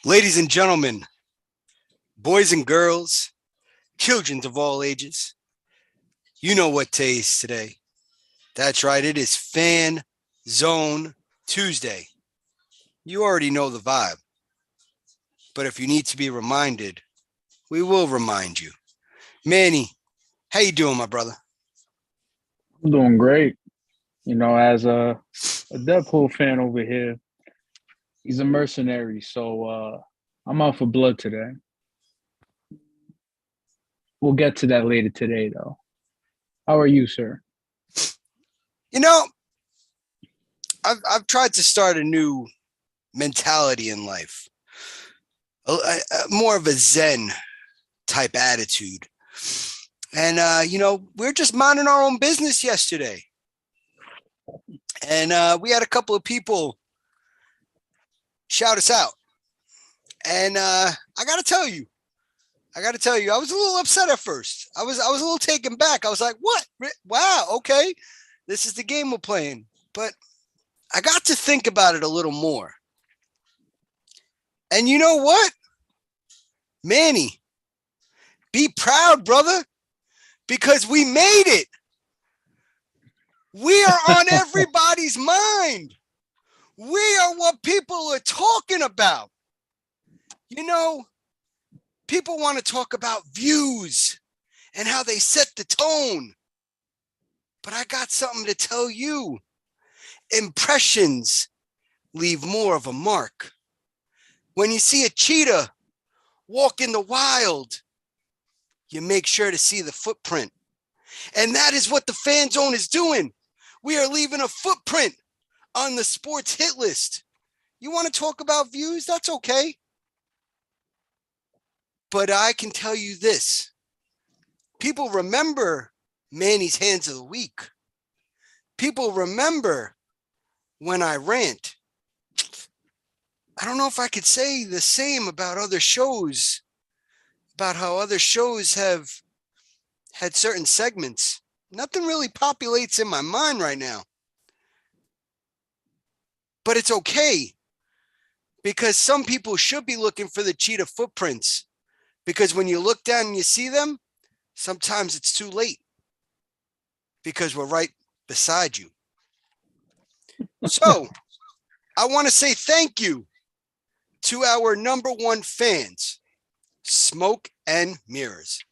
Ladies and gentlemen, boys and girls, children of all ages, you know what day is today. That's right, it is Fan Zone Tuesday. You already know the vibe. But if you need to be reminded, we will remind you. Manny, how you doing, my brother? I'm doing great. As a Deadpool fan over here, he's a mercenary, so I'm out for blood today. We'll get to that later today, though. How are you, sir? You know, I've tried to start a new mentality in life, more of a Zen type attitude. And, we're just minding our own business yesterday. And we had a couple of people shout us out. And I got to tell you, I was a little upset at first. I was a little taken back. I was like, what? Wow, okay. This is the game we're playing. But I got to think about it a little more. And you know what? Manny, be proud, brother, because we made it. We are on everybody's mind. We are what people are talking about. You know, people want to talk about views and how they set the tone. But I got something to tell you. Impressions leave more of a mark. When you see a cheetah walk in the wild, you make sure to see the footprint. And that is what the Fan Zone is doing. We are leaving a footprint on the sports hit list. You want to talk about views? That's okay. But I can tell you this. People remember Manny's Hands of the Week. People remember when I rant. I don't know if I could say the same about other shows, about how other shows have had certain segments. Nothing really populates in my mind right now. But it's okay, because some people should be looking for the cheetah footprints, because when you look down and you see them, sometimes it's too late because we're right beside you. So I want to say thank you to our number one fans, Smoke and Mirrors.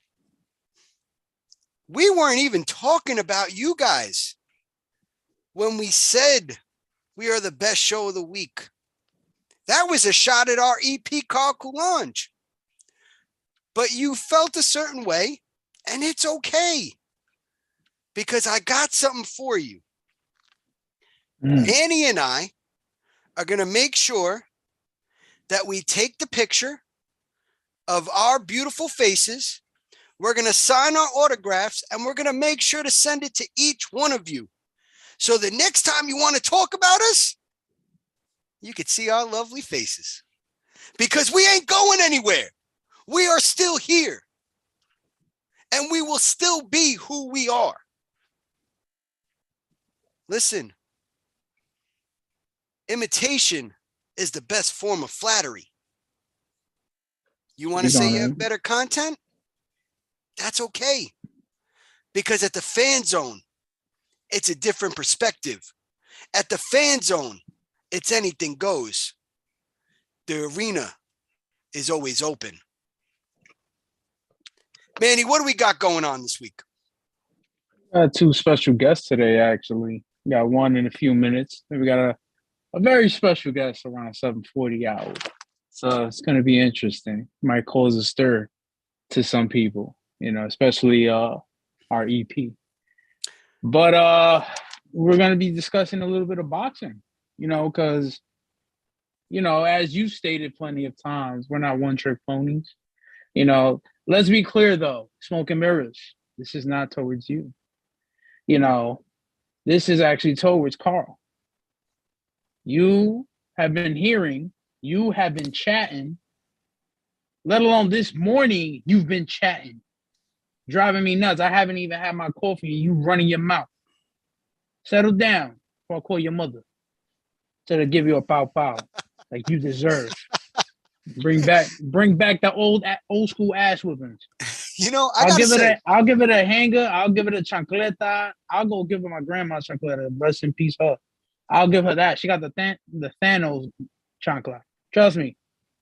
We weren't even talking about you guys when we said we are the best show of the week. That was a shot at our EP Carl Coulange. But you felt a certain way, and it's okay, because I got something for you. Annie and I are going to make sure that we take the picture of our beautiful faces. We're going to sign our autographs, and we're going to make sure to send it to each one of you. So the next time you want to talk about us, you could see our lovely faces, because we ain't going anywhere. We are still here, and we will still be who we are. Listen, imitation is the best form of flattery. You want to say you have better content? That's okay. Because at the Fan Zone, it's a different perspective. At the Fan Zone, it's anything goes. The arena is always open. Manny, what do we got going on this week? Two special guests today, actually. We got one in a few minutes. Then we got a very special guest around 7:40 hour. So it's going to be interesting. Might cause a stir to some people, especially our EP. But we're going to be discussing a little bit of boxing, because, as you stated plenty of times, we're not one-trick ponies. Let's be clear, though, Smoke and Mirrors, this is not towards you. This is actually towards Carl. You have been hearing, you have been chatting, let alone this morning, you've been chatting, driving me nuts. I haven't even had my coffee and you running your mouth. Settle down before I call your mother. Instead of give you a pow pow like you deserve. Bring back the old school ass whippings. I gotta say, I'll give it a hanger. I'll give it a chancleta. I'll go give her my grandma's chancleta. Rest in peace, her. I'll give her that. She got the Thanos chancla. Trust me.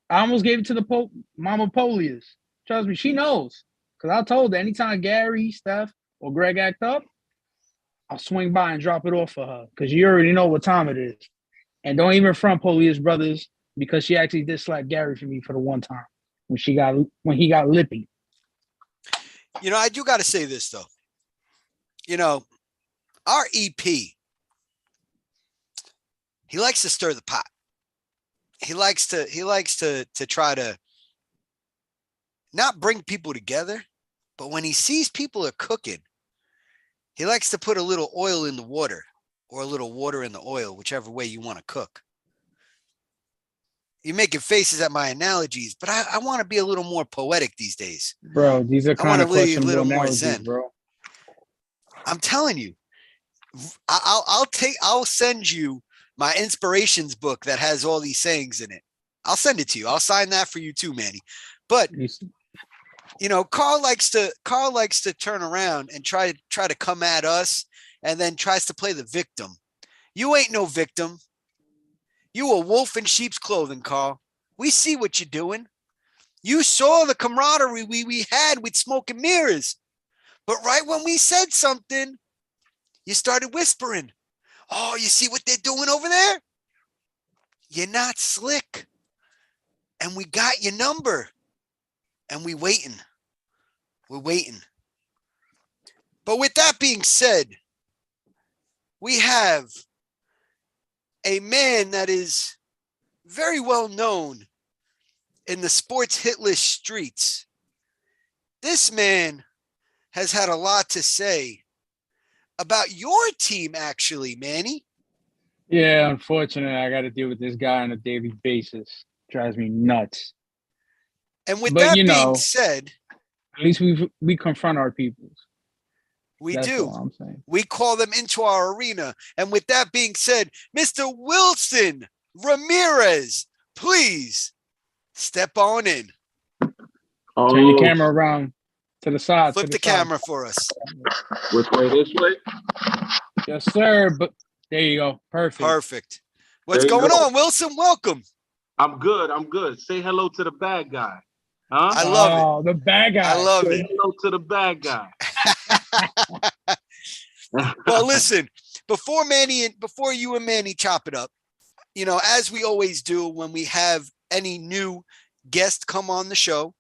I almost gave it to the Mama Polius. Trust me, she knows. Because I told her anytime Gary, Steph, or Greg act up, I'll swing by and drop it off for her. Because you already know what time it is. And don't even front Polius brothers, because she actually did slap Gary for me for the one time when he got lippy. I do got to say this though. Our EP, he likes to stir the pot. He likes to try to not bring people together, but when he sees people are cooking, he likes to put a little oil in the water or a little water in the oil, whichever way you want to cook. You're making faces at my analogies, but I want to be a little more poetic these days. Bro, these are kind of questionable analogies, zen. Bro. I'm telling you, I'll send you my inspirations book that has all these sayings in it. I'll send it to you. I'll sign that for you too, Manny. But Carl likes to turn around and try to come at us, and then tries to play the victim. You ain't no victim. You a wolf in sheep's clothing, Carl. We see what you're doing. You saw the camaraderie we had with Smoke and Mirrors. But right when we said something, you started whispering. Oh, you see what they're doing over there? You're not slick. And we got your number. And we're waiting. But with that being said, we have a man that is very well known in the sports hit list streets. This man has had a lot to say about your team, actually, Manny. Yeah, unfortunately, I got to deal with this guy on a daily basis. Drives me nuts. And with that being said, at least we confront our people. That's do. All I'm saying. We call them into our arena. And with that being said, Mr. Wilson Ramirez, please step on in. Turn your camera around to the side. Flip the camera for us. Which way? This way? Yes, sir. But there you go. Perfect. What's going on, Wilson? Welcome. I'm good. Say hello to the bad guy. Huh? I love it. The bad guy. I love it. Hello to the bad guy. Well, listen, before you and Manny chop it up, as we always do when we have any new guest come on the show,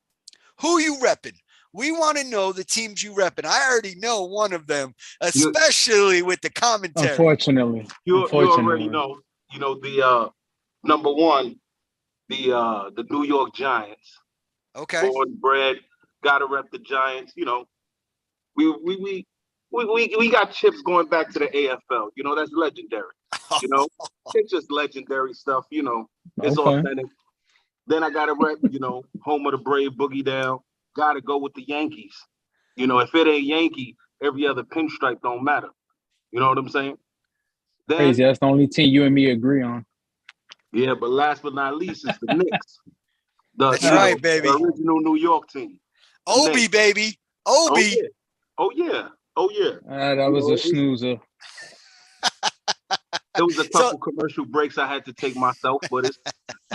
who you repping? We want to know the teams you repping. I already know one of them, especially with the commentary. Unfortunately. You already know. The number one, the New York Giants. Okay. Born and bred, gotta rep the Giants. We got chips going back to the AFL. That's legendary. It's just legendary stuff. It's authentic. Then I gotta rep, home of the brave, boogie down. Gotta go with the Yankees. If it ain't Yankee, every other pinstripe don't matter. You know what I'm saying? Crazy. That's the only team you and me agree on. Yeah, but last but not least is the Knicks. That's right, baby. The original New York team. Obi, baby. Obi. Oh yeah. That was a snoozer. It was a couple commercial breaks I had to take myself, but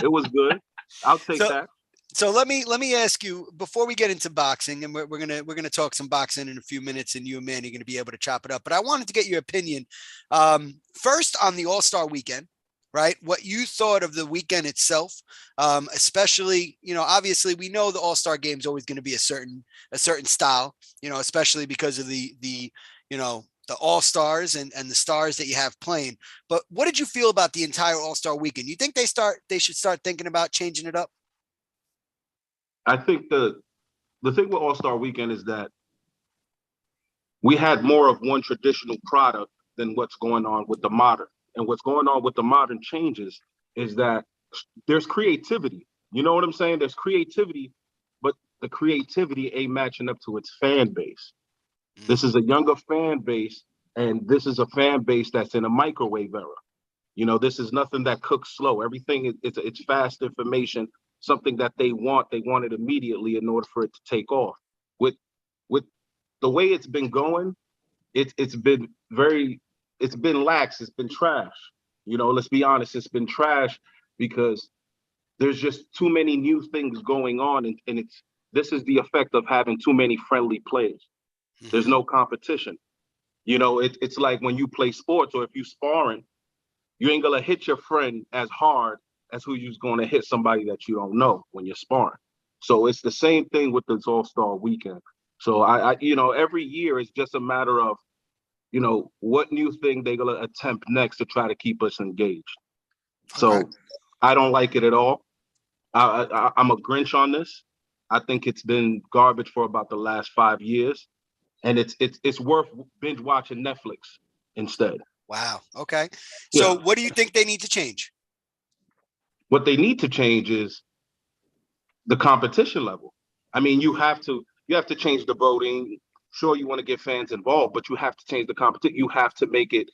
it was good. I'll take that. So let me ask you before we get into boxing, and we're gonna talk some boxing in a few minutes, and you and Manny are gonna be able to chop it up. But I wanted to get your opinion first on the All-Star weekend, right? What you thought of the weekend itself, especially, obviously we know the All-Star game is always going to be a certain style, especially because of the All-Stars and the stars that you have playing. But what did you feel about the entire All-Star weekend? You think they should start thinking about changing it up? I think the thing with All-Star weekend is that we had more of one traditional product than what's going on with the modern. And what's going on with the modern changes is that there's creativity. You know what I'm saying? There's creativity, but the creativity ain't matching up to its fan base. This is a younger fan base, and this is a fan base that's in a microwave era. This is nothing that cooks slow. Everything it's fast information. something that they want it immediately in order for it to take off. With the way it's been going, it's been lax, it's been trash. Let's be honest, it's been trash because there's just too many new things going on, and this is the effect of having too many friendly players. There's no competition. It's like when you play sports, or if you sparring, you ain't gonna hit your friend as hard as who you's gonna hit somebody that you don't know when you're sparring. So it's the same thing with this All-Star weekend. So I every year it's just a matter of, what new thing they're gonna attempt next to try to keep us engaged. So I don't like it at all. I'm a Grinch on this. I think it's been garbage for about the last 5 years, and it's worth binge watching Netflix instead. Wow. Okay. So what do you think they need to change? What they need to change is the competition level. I mean, you have to change the voting. Sure, you want to get fans involved, but you have to change the competition. You have to make it,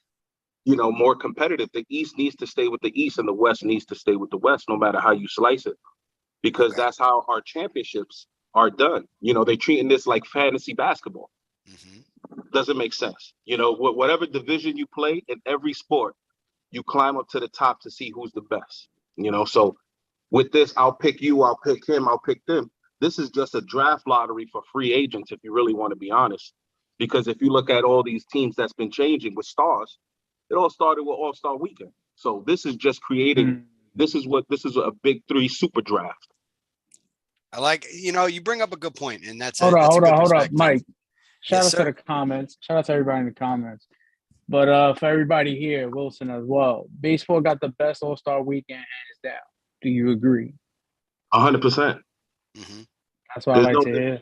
more competitive. The East needs to stay with the East, and the West needs to stay with the West, no matter how you slice it, because that's how our championships are done. They're treating this like fantasy basketball. Doesn't make sense. Whatever division you play in every sport, you climb up to the top to see who's the best. So with this, I'll pick you, I'll pick him, I'll pick them. This is just a draft lottery for free agents, if you really want to be honest. Because if you look at all these teams that's been changing with stars, it all started with All-Star Weekend. So this is just creating, this is a big three super draft. I like, you bring up a good point, and that's hold on, Mike. Shout out to the comments. Shout out to everybody in the comments. But for everybody here, Wilson as well, baseball got the best All-Star Weekend hands down. Do you agree? 100%. That's what I like to hear.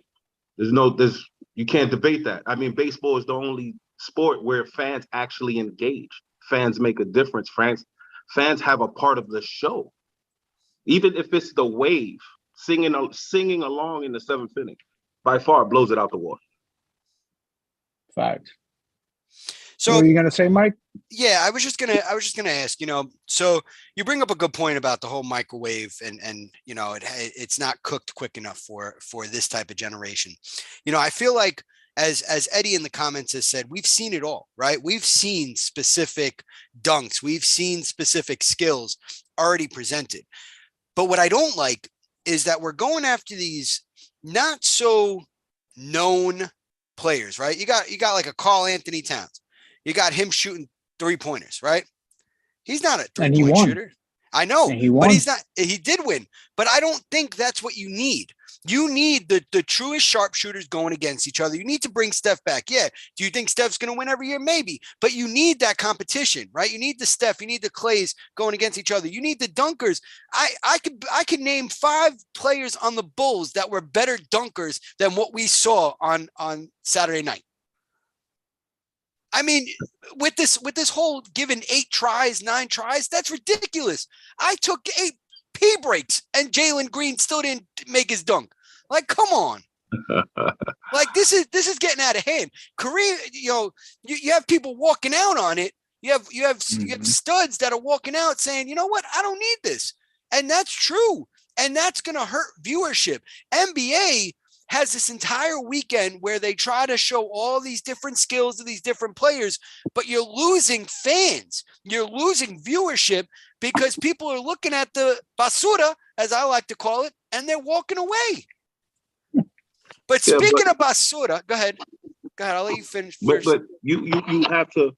You can't debate that. I mean, baseball is the only sport where fans actually engage. Fans make a difference. Fans have a part of the show. Even if it's the wave singing along in the seventh inning, by far blows it out the water. Facts. So what are you gonna say, Mike? Yeah, I was just gonna ask, so you bring up a good point about the whole microwave and it's not cooked quick enough for this type of generation. I feel like as Eddie in the comments has said, we've seen it all, right? We've seen specific dunks, we've seen specific skills already presented. But what I don't like is that we're going after these not so known players, right? You got like a Karl Anthony Towns. You got him shooting 3-pointers, right? He's not a 3-point shooter. I know, but he's not. He did win, but I don't think that's what you need. You need the truest sharpshooters going against each other. You need to bring Steph back. Yeah. Do you think Steph's going to win every year? Maybe, but you need that competition, right? You need the Steph, you need the Clays going against each other. You need the dunkers. I could name 5 players on the Bulls that were better dunkers than what we saw on Saturday night. I mean, with this whole given 8 tries, 9 tries, that's ridiculous. I took 8 P breaks and Jalen Green still didn't make his dunk. Like, come on. Like, this is getting out of hand. Korea, you have people walking out on it. You have studs that are walking out saying, you know what, I don't need this. And that's true. And that's going to hurt viewership. NBA has this entire weekend where they try to show all these different skills of these different players, but you're losing fans. You're losing viewership because people are looking at the basura, as I like to call it, and they're walking away. But speaking of basura, go ahead. I'll let you finish first. But you have to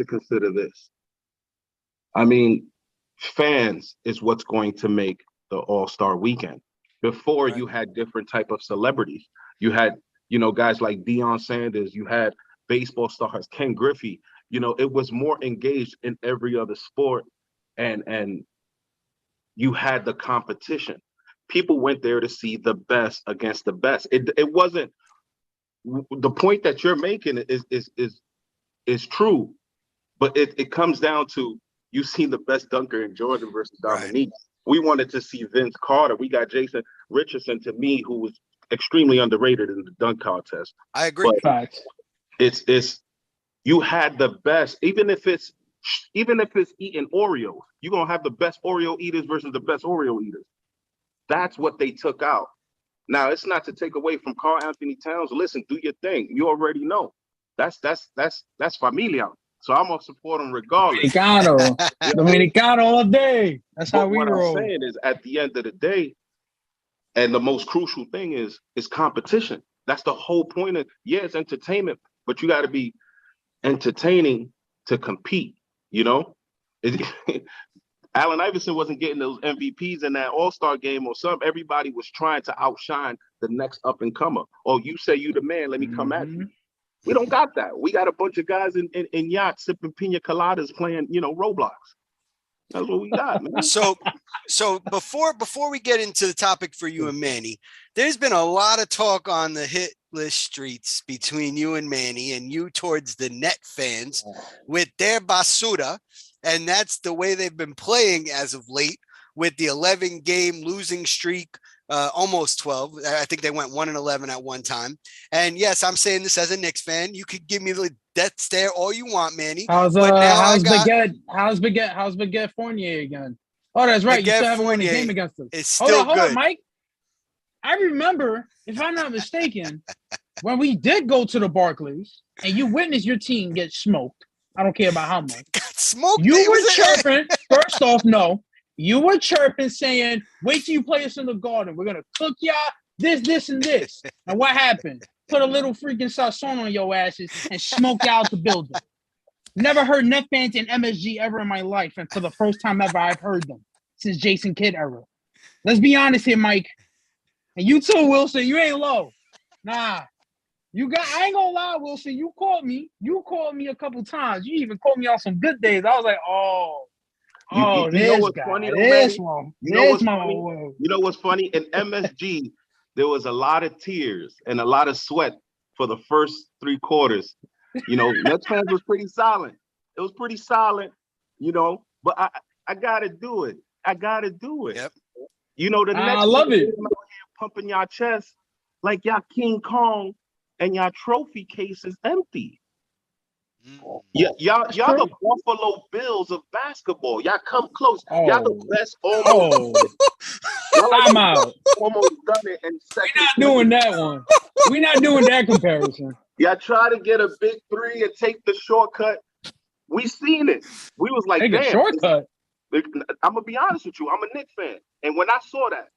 consider this. I mean, fans is what's going to make the All-Star weekend. Before, right, you had different type of celebrities. You had, guys like Deion Sanders. You had baseball stars, Ken Griffey. It was more engaged in every other sport, and you had the competition. People went there to see the best against the best. It wasn't the point that you're making is true, but it comes down to you seen the best dunker in Jordan versus Dominique. Right. We wanted to see Vince Carter. We got Jason Richardson, to me, who was extremely underrated in the dunk contest. I agree. But it's you had the best, even if it's Even if it's eating Oreos, you're going to have the best Oreo eaters versus the best Oreo eaters. That's what they took out. Now, it's not to take away from Karl Anthony Towns. Listen, do your thing. You already know. That's familia. So I'm going to support him regardless. Dominicano all day. That's how we roll. What I'm saying is, at the end of the day, and the most crucial thing is competition. That's the whole point of, it's entertainment, but you got to be entertaining to compete, you know? Allen Iverson wasn't getting those MVPs in that All-Star game or something. Everybody was trying to outshine the next up-and-comer. Oh, you say you the man, let me come at you. We don't got that. We got a bunch of guys in yachts sipping pina coladas playing, Roblox. That's what we got, man. So before we get into the topic for you and Manny, there's been a lot of talk on the hit list streets between you and Manny, and you towards the Net fans with their basura, and that's the way they've been playing as of late with the 11-game losing streak, almost 12. I think they went 1-11 at one time. And yes, I'm saying this as a Knicks fan. You could give me the death stare all you want, Manny. How's Baguette Fournier again? Oh, that's right. You still haven't won a game against us. It's still hold good. on, Mike. I remember, if I'm not mistaken, when we did go to the Barclays and you witnessed your team get smoked. I don't care about how much. Got smoked. You were chirping. First off, no. You were chirping saying, wait till you play us in the Garden. We're going to cook y'all this, and this. And what happened? Put a little freaking sazon on your asses and smoke out the building. Never heard Net fans in MSG ever in my life. And for the first time ever, I've heard them since Jason Kidd era. Let's be honest here, Mike. And you too, Wilson. You ain't low. Nah. I ain't gonna lie, Wilson. You called me a couple times. You even called me on some good days. I was like, this guy. Funny, this though, one. You know what's funny? In MSG, there was a lot of tears and a lot of sweat for the first 3 quarters. Nets fans was pretty silent. It was pretty silent, but I gotta do it. Yep. The Nets I love it. Pumping y'all chest like y'all King Kong and y'all trophy case is empty. Y'all the Buffalo Bills of basketball. Y'all come close. Y'all the best I'm out. Almost done it in second. We're not doing that one. We're not doing that comparison. Y'all try to get a big 3 and take the shortcut. We seen it. We was like, take damn. A shortcut. I'm gonna be honest with you. I'm a Knicks fan, and when I saw that,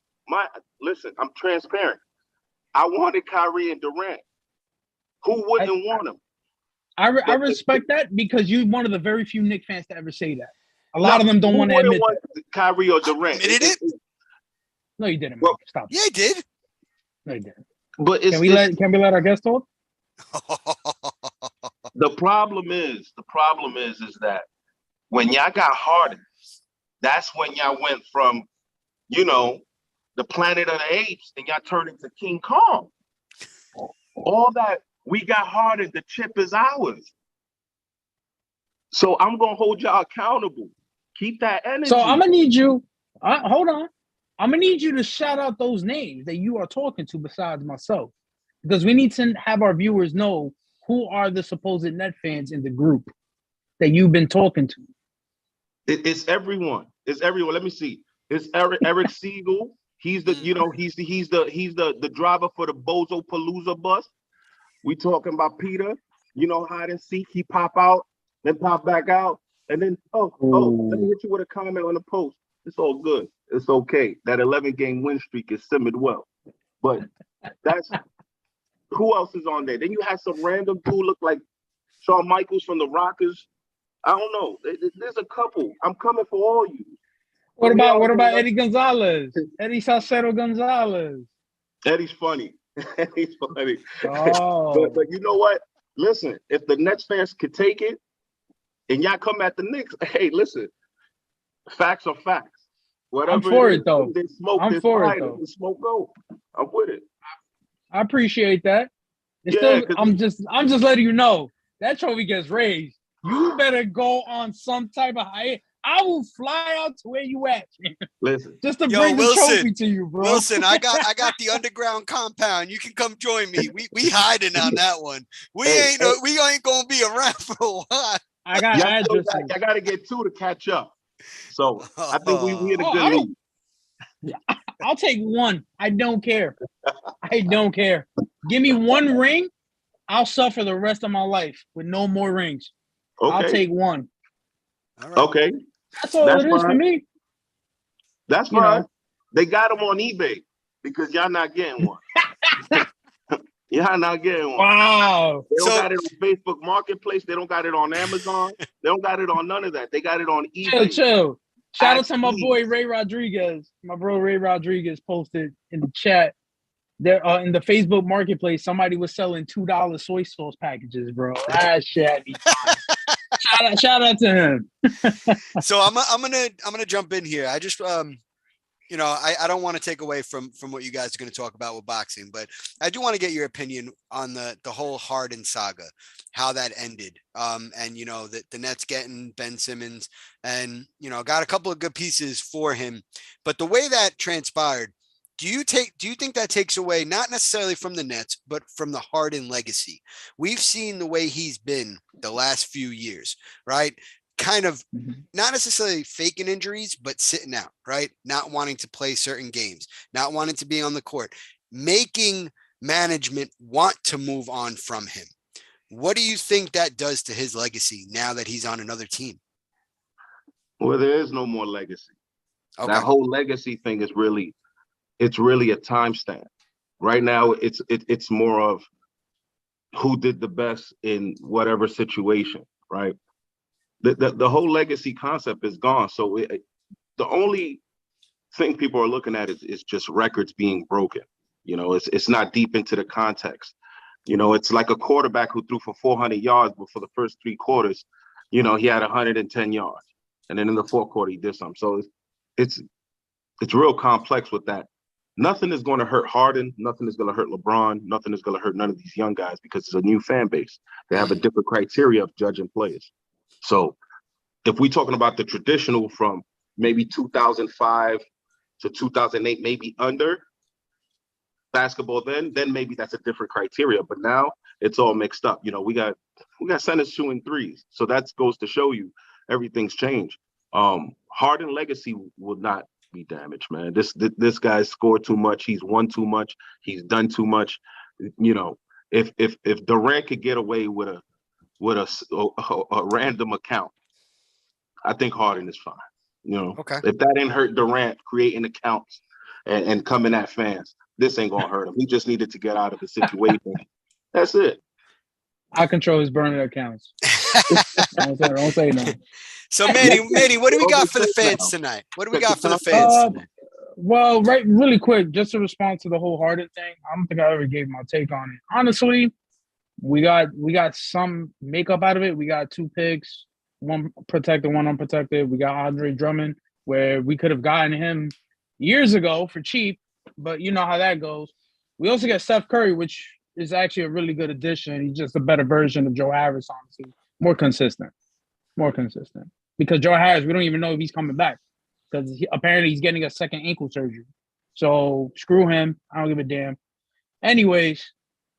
I'm transparent. I wanted Kyrie and Durant. Who wouldn't want him? I respect that because you're one of the very few Knicks fans to ever say that. A lot of them don't want to admit that. Kyrie or Durant. Admitted it? No, you didn't. Well, stop. Yeah, I did. No, you didn't. But can we let our guest talk? The problem is that when y'all got Harden, that's when y'all went from, the Planet of the Apes, and y'all turned into King Kong. All that we got Harden, the chip is ours. So I'm gonna hold y'all accountable. Keep that energy. So I'm gonna need you. Hold on. I'm gonna need you to shout out those names that you are talking to besides myself, because we need to have our viewers know who are the supposed Net fans in the group that you've been talking to. It's everyone. It's everyone. Let me see. It's Eric Siegel. He's the, he's the driver for the Bozo Palooza bus. We talking about Peter, hide and seek. He pop out, then pop back out, and then let me hit you with a comment on the post. It's all good. It's okay. That 11-game win streak is simmered well. But that's who else is on there? Then you have some random dude look like Shawn Michaels from the Rockers. I don't know. There's a couple. I'm coming for all you. What about Eddie Gonzalez? Eddie Salcedo Gonzalez. Eddie's funny. Eddie's funny. Oh. But you know what? Listen, if the Nets fans could take it and y'all come at the Knicks, hey, listen, facts are facts. Whatever I'm for it, though. They smoke, I'm for it, though. The smoke go. I'm with it. I appreciate that. I'm just letting you know that trophy gets raised. You better go on some type of high. I will fly out to where you at. Listen, just to bring the trophy to you, bro. Wilson, I got the underground compound. You can come join me. We hiding on that one. We ain't gonna be around for a while. I got addresses. I got to get 2 to catch up. So I think we in a Oh, good league. I'll take 1. I don't care. I don't care. Give me 1 ring. I'll suffer the rest of my life with no more rings. Okay. I'll take 1. All right. Okay. That's all it is for me. That's fine. They got them on eBay because y'all not getting one. Y'all not getting one. Wow. They don't got it on Facebook Marketplace. They don't got it on Amazon. They don't got it on none of that. They got it on eBay. Chill. Shout out to my boy Ray Rodriguez. My bro Ray Rodriguez posted in the chat there in the Facebook Marketplace. Somebody was selling $2 soy sauce packages, bro. That shit. Shout out to him. So I'm gonna jump in here. I just I don't want to take away from what you guys are going to talk about with boxing, but I do want to get your opinion on the whole Harden saga, how that ended. And the Nets getting Ben Simmons and got a couple of good pieces for him, but the way that transpired, do you think that takes away not necessarily from the Nets, but from the Harden legacy? We've seen the way he's been the last few years, right? Kind of not necessarily faking injuries, but sitting out, right? Not wanting to play certain games, not wanting to be on the court, making management want to move on from him. What do you think that does to his legacy now that he's on another team? Well, there is no more legacy. Okay. That whole legacy thing is really a timestamp. Right now, it's more of who did the best in whatever situation, right? The whole legacy concept is gone. So the only thing people are looking at is just records being broken. It's not deep into the context. It's like a quarterback who threw for 400 yards, but for the first 3 quarters, he had 110 yards. And then in the 4th quarter, he did something. So it's real complex with that. Nothing is going to hurt Harden. Nothing is going to hurt LeBron. Nothing is going to hurt none of these young guys because it's a new fan base. They have a different criteria of judging players. So if we're talking about the traditional from maybe 2005 to 2008, maybe under basketball, then maybe that's a different criteria. But now it's all mixed up. We got centers shooting threes. So that goes to show you everything's changed. Harden legacy will not be damaged, man. This guy's scored too much. He's won too much. He's done too much. If Durant could get away with a random account, I think Harden is fine. Okay. If that didn't hurt Durant creating accounts and coming at fans, this ain't gonna hurt him. He just needed to get out of the situation. That's it. I control his burner accounts. Don't say no. So Manny, what do we got for the fans tonight? What do we got for the fans tonight? Well, really quick, just to respond to the whole Harden thing, I don't think I ever gave my take on it. Honestly, we got some makeup out of it. We got 2 picks, 1 protected, 1 unprotected. We got Andre Drummond, where we could have gotten him years ago for cheap, but you know how that goes. We also got Steph Curry, which is actually a really good addition. He's just a better version of Joe Harris, honestly. More consistent. Because Joe Harris, we don't even know if he's coming back because apparently he's getting a second ankle surgery. So screw him. I don't give a damn. Anyways,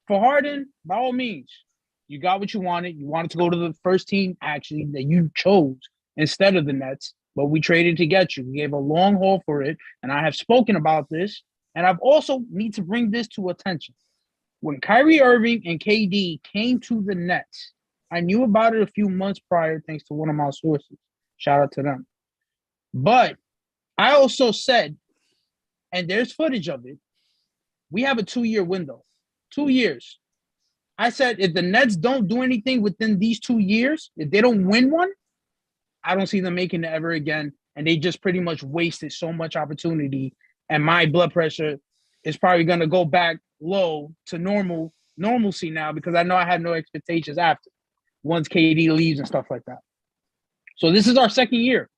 for Harden, by all means, you got what you wanted. You wanted to go to the first team, actually, that you chose instead of the Nets, but we traded to get you. We gave a long haul for it, and I have spoken about this, and I've also need to bring this to attention. When Kyrie Irving and KD came to the Nets, I knew about it a few months prior, thanks to one of my sources. Shout out to them. But I also said, and there's footage of it, we have a 2-year window. 2 years. I said, if the Nets don't do anything within these 2 years, if they don't win one, I don't see them making it ever again. And they just pretty much wasted so much opportunity. And my blood pressure is probably going to go back low to normalcy now because I know I had no expectations after once KD leaves and stuff like that. So this is our 2nd year.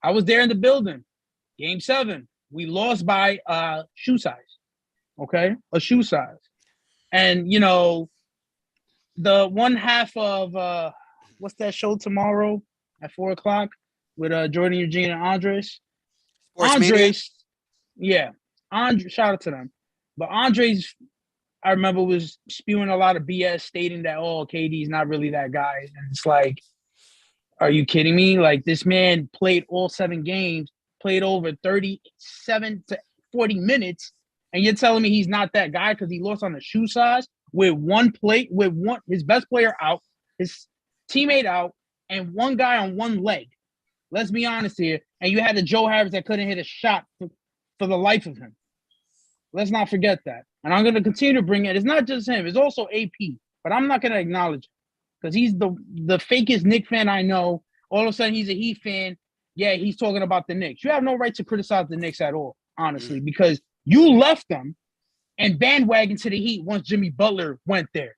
I was there in the building. Game 7. We lost by shoe size. Okay? A shoe size. And, the one half of what's that show tomorrow at 4:00 with Jordan, Eugene, and Andres? Yeah. Shout out to them. But Andres, I remember, was spewing a lot of BS stating that, KD's not really that guy. And it's like, Are you kidding me? Like, this man played all 7 games, played over 37 to 40 minutes, and you're telling me he's not that guy because he lost on the shoe size with his best player out, his teammate out, and one guy on one leg. Let's be honest here. And you had the Joe Harris that couldn't hit a shot for the life of him. Let's not forget that. And I'm going to continue to bring it. It's not just him. It's also AP. But I'm not going to acknowledge it because he's the fakest Knicks fan I know. All of a sudden, he's a Heat fan. Yeah, he's talking about the Knicks. You have no right to criticize the Knicks at all, honestly, because you left them and bandwagon to the Heat once Jimmy Butler went there.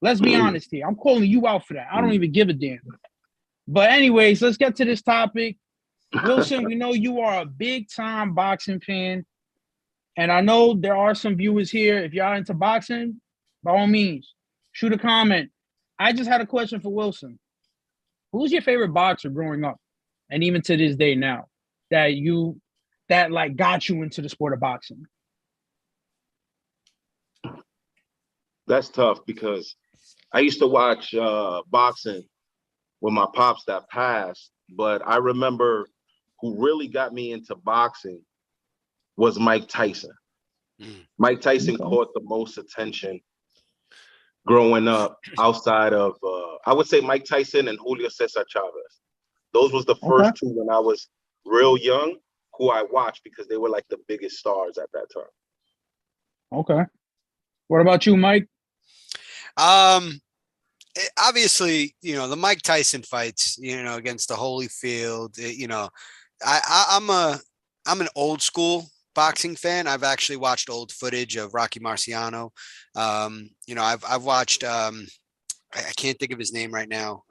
Let's be honest here. I'm calling you out for that. I don't even give a damn. But anyways, let's get to this topic. Wilson, we know you are a big-time boxing fan. And I know there are some viewers here. If y'all into boxing, by all means, shoot a comment. I just had a question for Wilson. Who's your favorite boxer growing up? And even to this day now, that got you into the sport of boxing? That's tough because I used to watch boxing with my pops that passed, but I remember who really got me into boxing was Mike Tyson. Mike Tyson caught the most attention growing up outside of, I would say Mike Tyson and Julio Cesar Chavez. Those was the first two when I was real young who I watched because they were like the biggest stars at that time. Okay. What about you, Mike? Obviously, the Mike Tyson fights, against the Holyfield, I'm an old school boxing fan. I've actually watched old footage of Rocky Marciano. I've watched, I can't think of his name right now.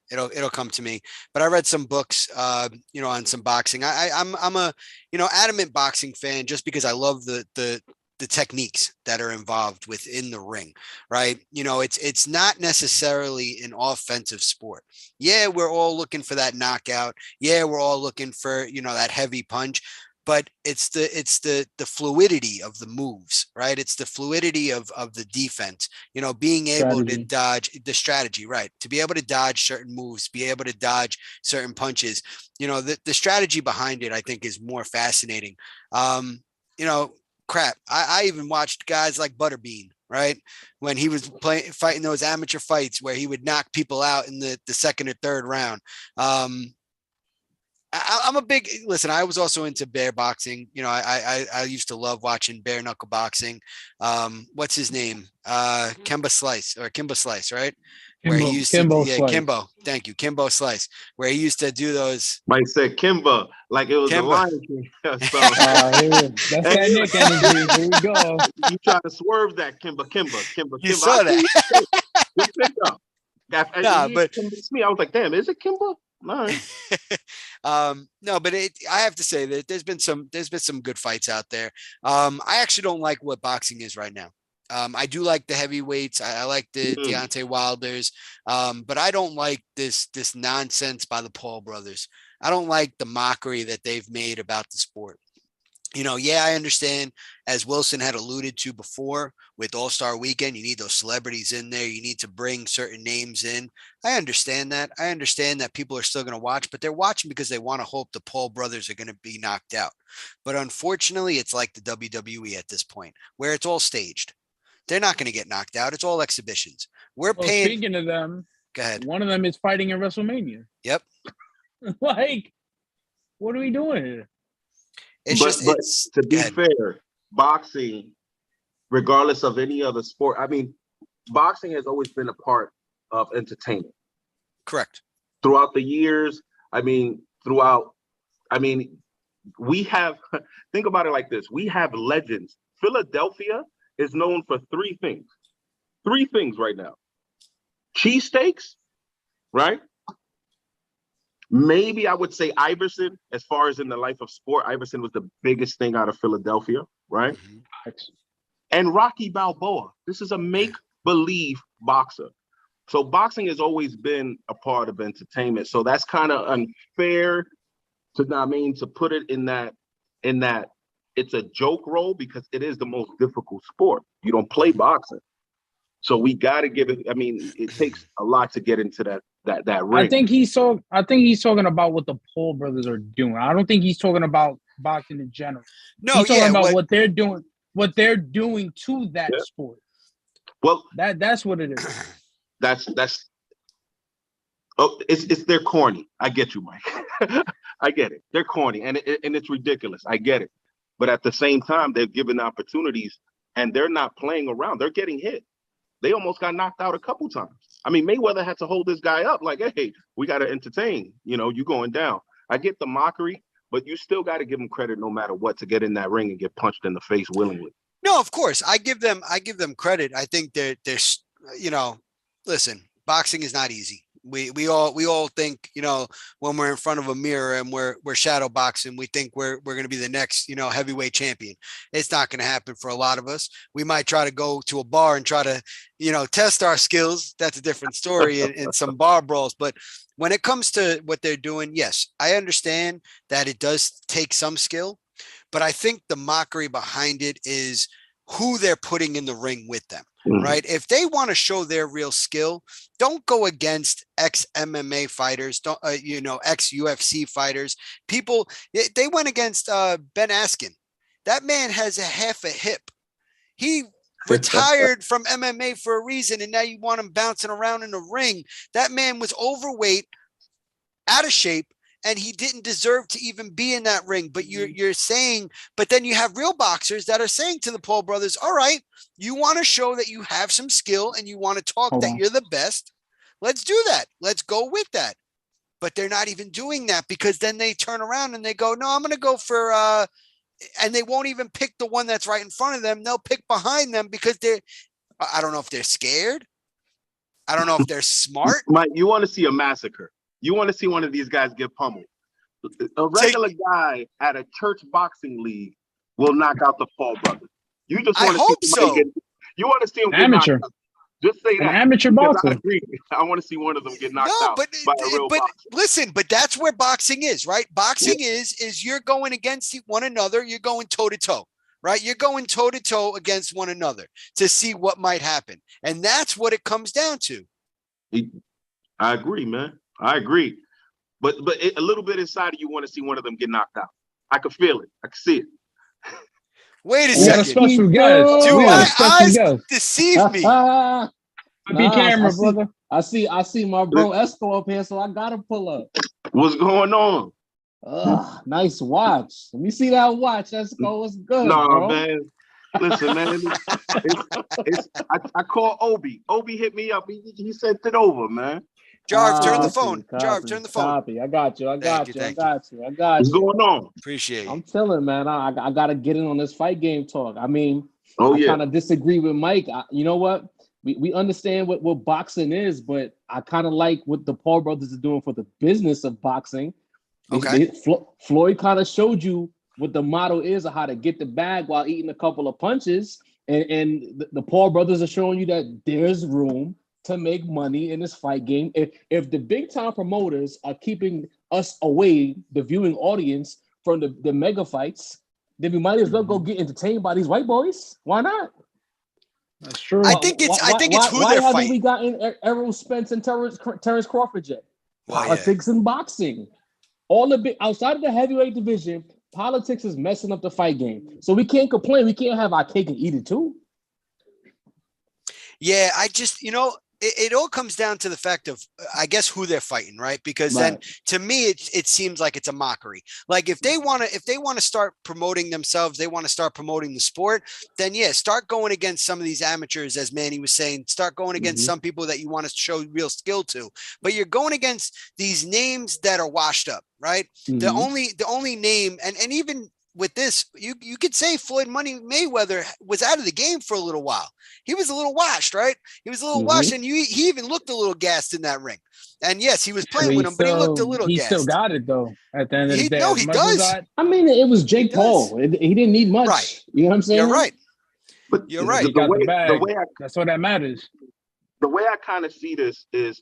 It'll come to me, but I read some books, on some boxing. I'm a, adamant boxing fan just because I love the techniques that are involved within the ring, right? It's not necessarily an offensive sport. Yeah, we're all looking for that knockout. Yeah, we're all looking for, that heavy punch, but it's the fluidity of the moves, right? It's the fluidity of the defense, being able to dodge the strategy, right? To be able to dodge certain moves, be able to dodge certain punches, the strategy behind it, I think, is more fascinating. Crap. I even watched guys like Butterbean, right? When he was fighting those amateur fights where he would knock people out in the second or third round. I'm a big, listen, I was also into bear boxing. I used to love watching bare knuckle boxing. What's his name? Kimba Slice, right? Where he used Kimbo to, yeah, Slice. Kimbo. Thank you. Kimbo Slice, where he used to do those. Mike said Kimba, like it was Kimba. a Lion King. That's that Nick energy. Here we go. You try to swerve that Kimba. You saw that. Good pickup. But me, I was like, damn, is it Kimba? All right. No, but I have to say that there's been some good fights out there. I actually don't like what boxing is right now. I do like the heavyweights. I like the Deontay Wilders, but I don't like this nonsense by the Paul brothers. I don't like the mockery that they've made about the sport. Yeah, I understand, as Wilson had alluded to before, with All-Star Weekend, you need those celebrities in there. You need to bring certain names in. I understand that. I understand that people are still going to watch, but they're watching because they want to hope the Paul brothers are going to be knocked out. But unfortunately, it's like the WWE at this point, where it's all staged. They're not going to get knocked out. It's all exhibitions. We're paying. Speaking of them, go ahead. One of them is fighting in WrestleMania. Yep. Like, what are we doing here? But to be fair, boxing, regardless of any other sport, I mean, boxing has always been a part of entertainment. Correct. Throughout the years, we have, think about it like this. We have legends. Philadelphia is known for three things right now. Cheesesteaks, right? Maybe I would say Iverson, as far as in the life of sport. Iverson was the biggest thing out of Philadelphia, right? Mm-hmm. And Rocky Balboa. This is a make-believe boxer. So boxing has always been a part of entertainment. So that's kind of unfair to put it in that it's a joke role, because it is the most difficult sport. You don't play boxing. So we got to give it. I mean, it takes a lot to get into that ring. I think he's talking about what the Paul brothers are doing. I don't think he's talking about boxing in general. No, he's talking about what they're doing to that sport. Well, that's what it is. That's. Oh, they're corny. I get you, Mike. I get it. They're corny, and it's ridiculous. I get it, but at the same time, they're given opportunities, and they're not playing around. They're getting hit. They almost got knocked out a couple times. I mean, Mayweather had to hold this guy up like, hey, we got to entertain. You know, you going down. I get the mockery, but you still got to give them credit no matter what to get in that ring and get punched in the face willingly. No, of course. I give them credit. I think they're listen, boxing is not easy. We all think, when we're in front of a mirror and we're shadow boxing, we think we're going to be the next, heavyweight champion. It's not going to happen for a lot of us. We might try to go to a bar and try to, test our skills. That's a different story in some bar brawls. But when it comes to what they're doing, yes, I understand that it does take some skill, but I think the mockery behind it is who they're putting in the ring with them. Right. If they want to show their real skill, don't go against ex MMA fighters, ex UFC fighters. People, they went against Ben Askren. That man has a half a hip. He retired from MMA for a reason. And now you want him bouncing around in the ring. That man was overweight, out of shape. And he didn't deserve to even be in that ring. But you're saying, but then you have real boxers that are saying to the Paul brothers, all right, you want to show that you have some skill and you want to talk that you're the best. Let's do that. Let's go with that. But they're not even doing that, because then they turn around and they go, no, I'm going to go for, and they won't even pick the one that's right in front of them. They'll pick behind them because I don't know if they're scared. I don't know if they're smart. Mike, you want to see a massacre. You want to see one of these guys get pummeled. A regular guy at a church boxing league will knock out the Paul brothers. You just want to see somebody you want to see them get amateur. knocked out. Just say that. An amateur boxer. I want to see one of them get knocked out by a real boxer. Listen, but that's where boxing is, right? Boxing is you're going against one another. You're going toe to toe, right? You're going toe to toe against one another to see what might happen. And that's what it comes down to. I agree, man. I agree. But a little bit inside of you want to see one of them get knocked out. I can feel it. I can see it. Wait a second. Special guest. Do my eyes deceive me? Be camera, brother. I see my bro Esco up here, so I gotta pull up. What's going on? Nice watch. Let me see that watch, Esco. What's good, bro? Man. Listen, man. I call Obi. Obi hit me up. He sent it over, man. Jarv, turn the phone. Jarv, turn the phone. Copy. I got you. Thank you. What's going on? Appreciate it. I'm chilling, man. I got to get in on this fight game talk. I mean, I kind of disagree with Mike. You know what? We understand what boxing is, but I kind of like what the Paul brothers are doing for the business of boxing. Okay. Floyd kind of showed you what the motto is of how to get the bag while eating a couple of punches. And the Paul brothers are showing you that there's room to make money in this fight game. If the big time promoters are keeping us away, the viewing audience, from the mega fights, then we might as well go get entertained by these white boys. Why not? That's true. I think it's who why they're haven't fighting. we gotten Errol Spence and Terrence Crawford yet? Wow, Politics and boxing. All the big outside of the heavyweight division, politics is messing up the fight game. So we can't complain. We can't have our cake and eat it too. Yeah, I just, it all comes down to the fact of, I guess, who they're fighting, right? Because then, to me, it seems like it's a mockery. Like if they want to start promoting themselves, they want to start promoting the sport, then start going against some of these amateurs, as Manny was saying. Start going against some people that you want to show real skill to. But you're going against these names that are washed up, right? The only name, and even with this, you could say Floyd Money Mayweather was out of the game for a little while. He was a little washed, right? He was a little washed, and he even looked a little gassed in that ring. And yes, he was playing with him, but he looked a little gassed. He still got it, though, at the end of the day. No, he does. I mean, it was Jake Paul. He didn't need much. Right. You know what I'm saying? You're right. But you're right. The way that's what that matters. The way I kind of see this is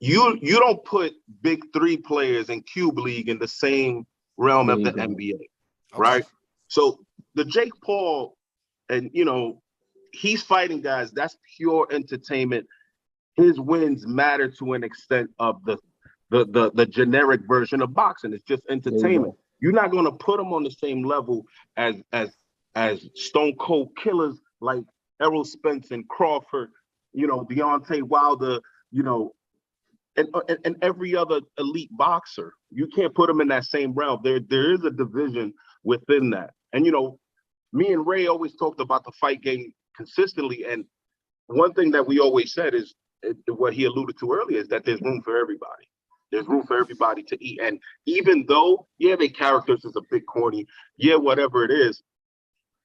you don't put big three players in Cube League in the same realm of the NBA, right? So the Jake Paul and he's fighting guys. That's pure entertainment. His wins matter to an extent of the generic version of boxing. It's just entertainment. You're not going to put him on the same level as Stone Cold killers like Errol Spence and Crawford, Deontay Wilder, and every other elite boxer. You can't put them in that same realm. There is a division within that. And, me and Ray always talked about the fight game consistently. And one thing that we always said is what he alluded to earlier, is that there's room for everybody. There's room for everybody to eat. And even though, they characters is a bit corny, whatever it is,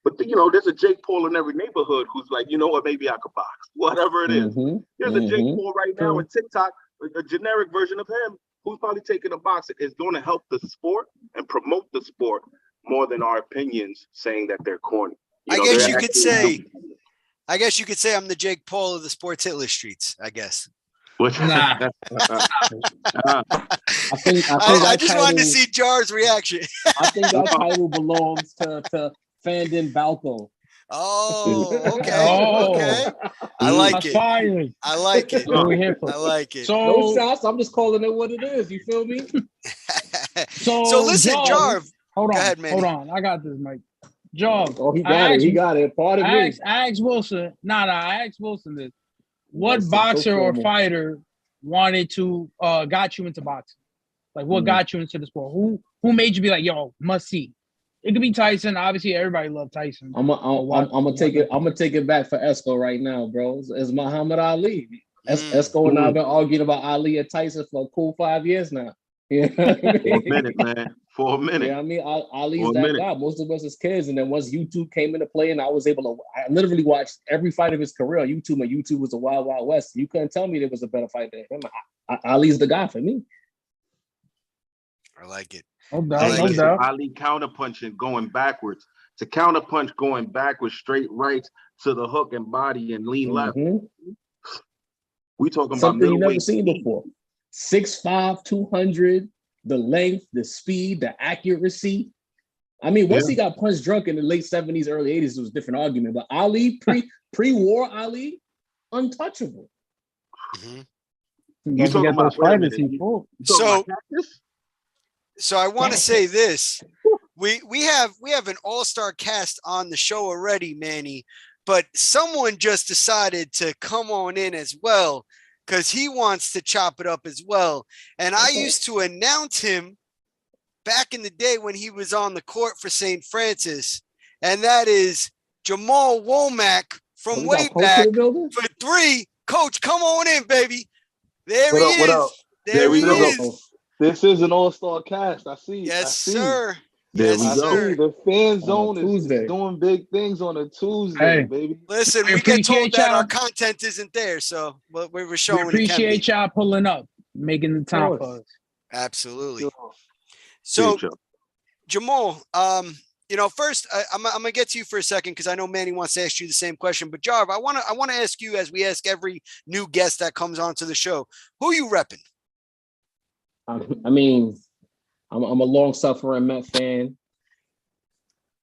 but there's a Jake Paul in every neighborhood who's like, you know what, maybe I could box, whatever it is. There's a Jake Paul right now on TikTok, a generic version of him, who's probably taking a box. Is going to help the sport and promote the sport more than our opinions saying that they're corny. I guess you could say I'm the Jake Paul of the sports Hitler streets, I guess. Nah. I just wanted to see Jar's reaction. I think that title belongs to Fandon Balco. Oh, okay. I like it. I like it. I like it. So, no shots. I'm just calling it what it is. You feel me? So listen, Jarv. Hold on. Go ahead, man. Hold on. I got this, Mike. Jarv. Oh, he got it. Part of me. I asked Wilson. I asked Wilson this. What boxer or fighter wanted to got you into boxing? Like, what got you into the sport? Who made you be like, yo, must see? It could be Tyson. Obviously, everybody loved Tyson. I'm gonna take it. I'm gonna take it back for Esco right now, bro. It's Muhammad Ali. Esco and I have been arguing about Ali and Tyson for a cool 5 years now. For a minute, man. For a minute. Yeah, I mean, Ali's that guy. Most of us as kids, and then once YouTube came into play, and I literally watched every fight of his career on YouTube, and YouTube was a wild, wild west. You couldn't tell me there was a better fight than him. Ali's the guy for me. I like it. No doubt. Ali counterpunching, going backwards. To counterpunch, going backwards, straight right to the hook and body and lean left. We talking something about you never seen before. 6'5", 200, the length, the speed, the accuracy. I mean, once he got punched drunk in the late 70s, early 80s, it was a different argument. But Ali, pre-war Ali, untouchable. You talking about fighters he fought. So I want to say this. We have an all-star cast on the show already, Manny, but someone just decided to come on in as well because he wants to chop it up as well. And I used to announce him back in the day when he was on the court for St. Francis, and that is Jamal Womack from way back for 3. Coach, come on in, baby. There he is. What up? There he is. This is an all-star cast. I see. Yes, sir. There we Yes, go. sir. The fan zone is doing big things on a Tuesday, baby. Listen, we get told that our content isn't there, so we were showing. We appreciate y'all pulling up, making the time for us. Absolutely. So, Jamal, first I'm gonna get to you for a second because I know Manny wants to ask you the same question. But Jarv, I want to ask you, as we ask every new guest that comes onto the show, who you repping? I mean, I'm a long-suffering Met fan.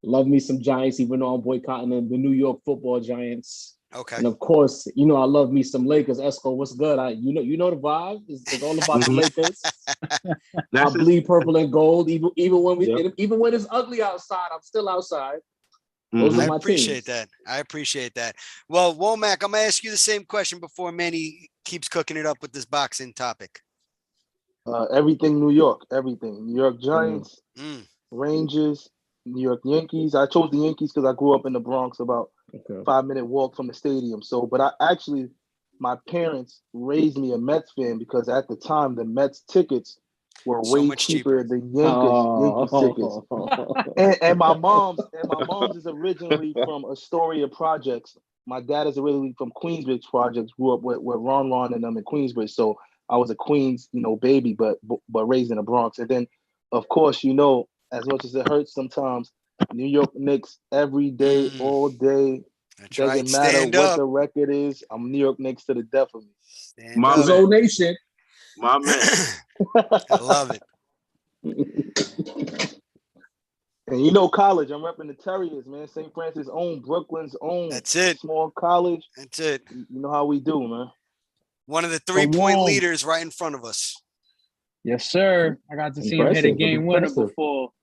Love me some Giants, even though I'm boycotting the New York Football Giants. Okay. And of course, I love me some Lakers. Esco, what's good? You know the vibe. It's all about the Lakers. I bleed purple and gold, even when it's ugly outside. I'm still outside. Those are my teams. I appreciate that. Well, Womack, I'm gonna ask you the same question before Manny keeps cooking it up with this boxing topic. Everything New York, everything. New York Giants, Rangers, New York Yankees. I chose the Yankees because I grew up in the Bronx, about 5-minute walk from the stadium. So, but my parents raised me a Mets fan because at the time the Mets tickets were way cheaper than Yankees tickets. and my mom's is originally from Astoria Projects. My dad is originally from Queensbridge Projects. Grew up with Ron and them in Queensbridge. So I was a Queens, baby, but raised in the Bronx. And then, of course, as much as it hurts sometimes, New York Knicks every day, all day. That's Doesn't matter what the record is. I'm New York Knicks to the death of me. My whole nation. My man. I love it. And you know, college. I'm repping the Terriers, man. St. Francis' own, Brooklyn's own. That's it. Small college. That's it. You know how we do, man. One of the 3-point leaders right in front of us. Yes, sir. I got to see him hit a game winner before.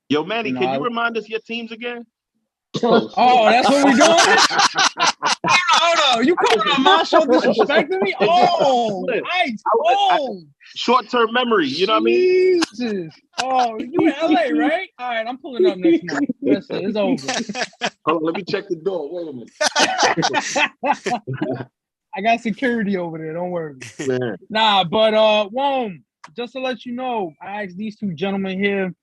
Yo, Manny, can you remind us your teams again? Oh, that's what we're doing? Hold on. You coming on my show disrespecting me? Oh, nice. Oh. Short-term memory, you know what I mean? Jesus. Oh, you in LA, right? All right, I'm pulling up next month. That's it. It's over. Hold on, let me check the door. Wait a minute. I got security over there. Don't worry. Man. Nah, but Wom, just to let you know, I asked these two gentlemen here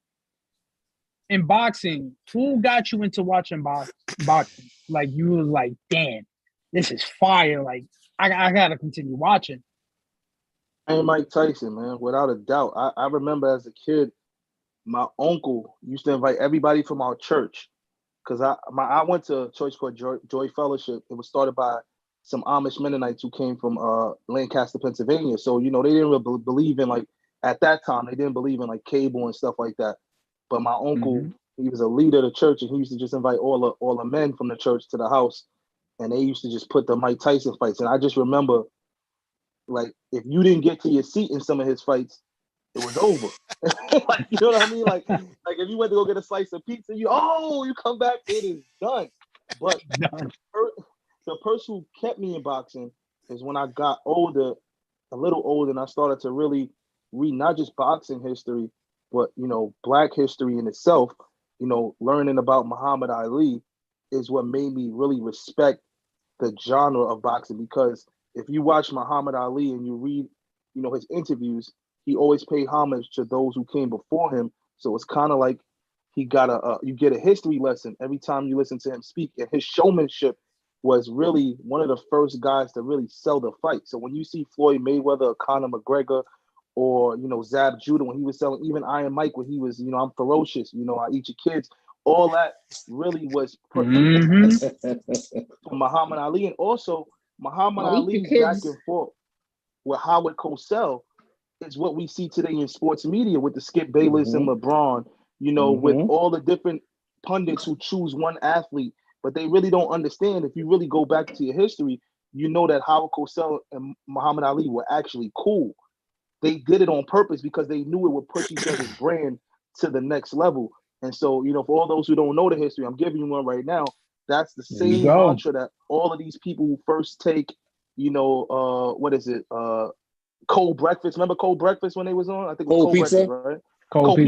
in boxing, who got you into watching boxing? Like you was like, damn, this is fire. Like I gotta continue watching. And Mike Tyson, man, without a doubt. I remember as a kid, my uncle used to invite everybody from our church because I went to a church called Joy Fellowship. It was started by some Amish Mennonites who came from Lancaster, Pennsylvania. So, you know, they didn't really believe in, like, at that time, they didn't believe in, like, cable and stuff like that. But my uncle, he was a leader of the church, and he used to just invite all the men from the church to the house, and they used to just put the Mike Tyson fights. And I just remember, like, if you didn't get to your seat in some of his fights, it was over. Like, you know what I mean? Like if you went to go get a slice of pizza, you come back, it is done. But the person who kept me in boxing is when I got older, a little older, and I started to really read not just boxing history, but, you know, Black history in itself. You know, learning about Muhammad Ali is what made me really respect the genre of boxing, because if you watch Muhammad Ali and you read, you know, his interviews, he always paid homage to those who came before him. So it's kind of like he got you get a history lesson every time you listen to him speak. And his showmanship was really one of the first guys to really sell the fight. So when you see Floyd Mayweather or Conor McGregor, or, you know, Zab Judah, when he was selling, even Iron Mike, when he was, you know, I'm ferocious, you know, I eat your kids, all that really was put for Muhammad Ali. And also Muhammad Ali back and forth with Howard Cosell is what we see today in sports media with the Skip Bayless and LeBron, you know, with all the different pundits who choose one athlete, but they really don't understand. If you really go back to your history, you know that Howard Cosell and Muhammad Ali were actually cool. They did it on purpose because they knew it would push each other's brand to the next level. And so, you know, for all those who don't know the history, I'm giving you one right now. That's the same mantra that all of these people who first take, you know, Cold Breakfast. Remember Cold Breakfast when they was on? I think it was Cold Breakfast, right? Cold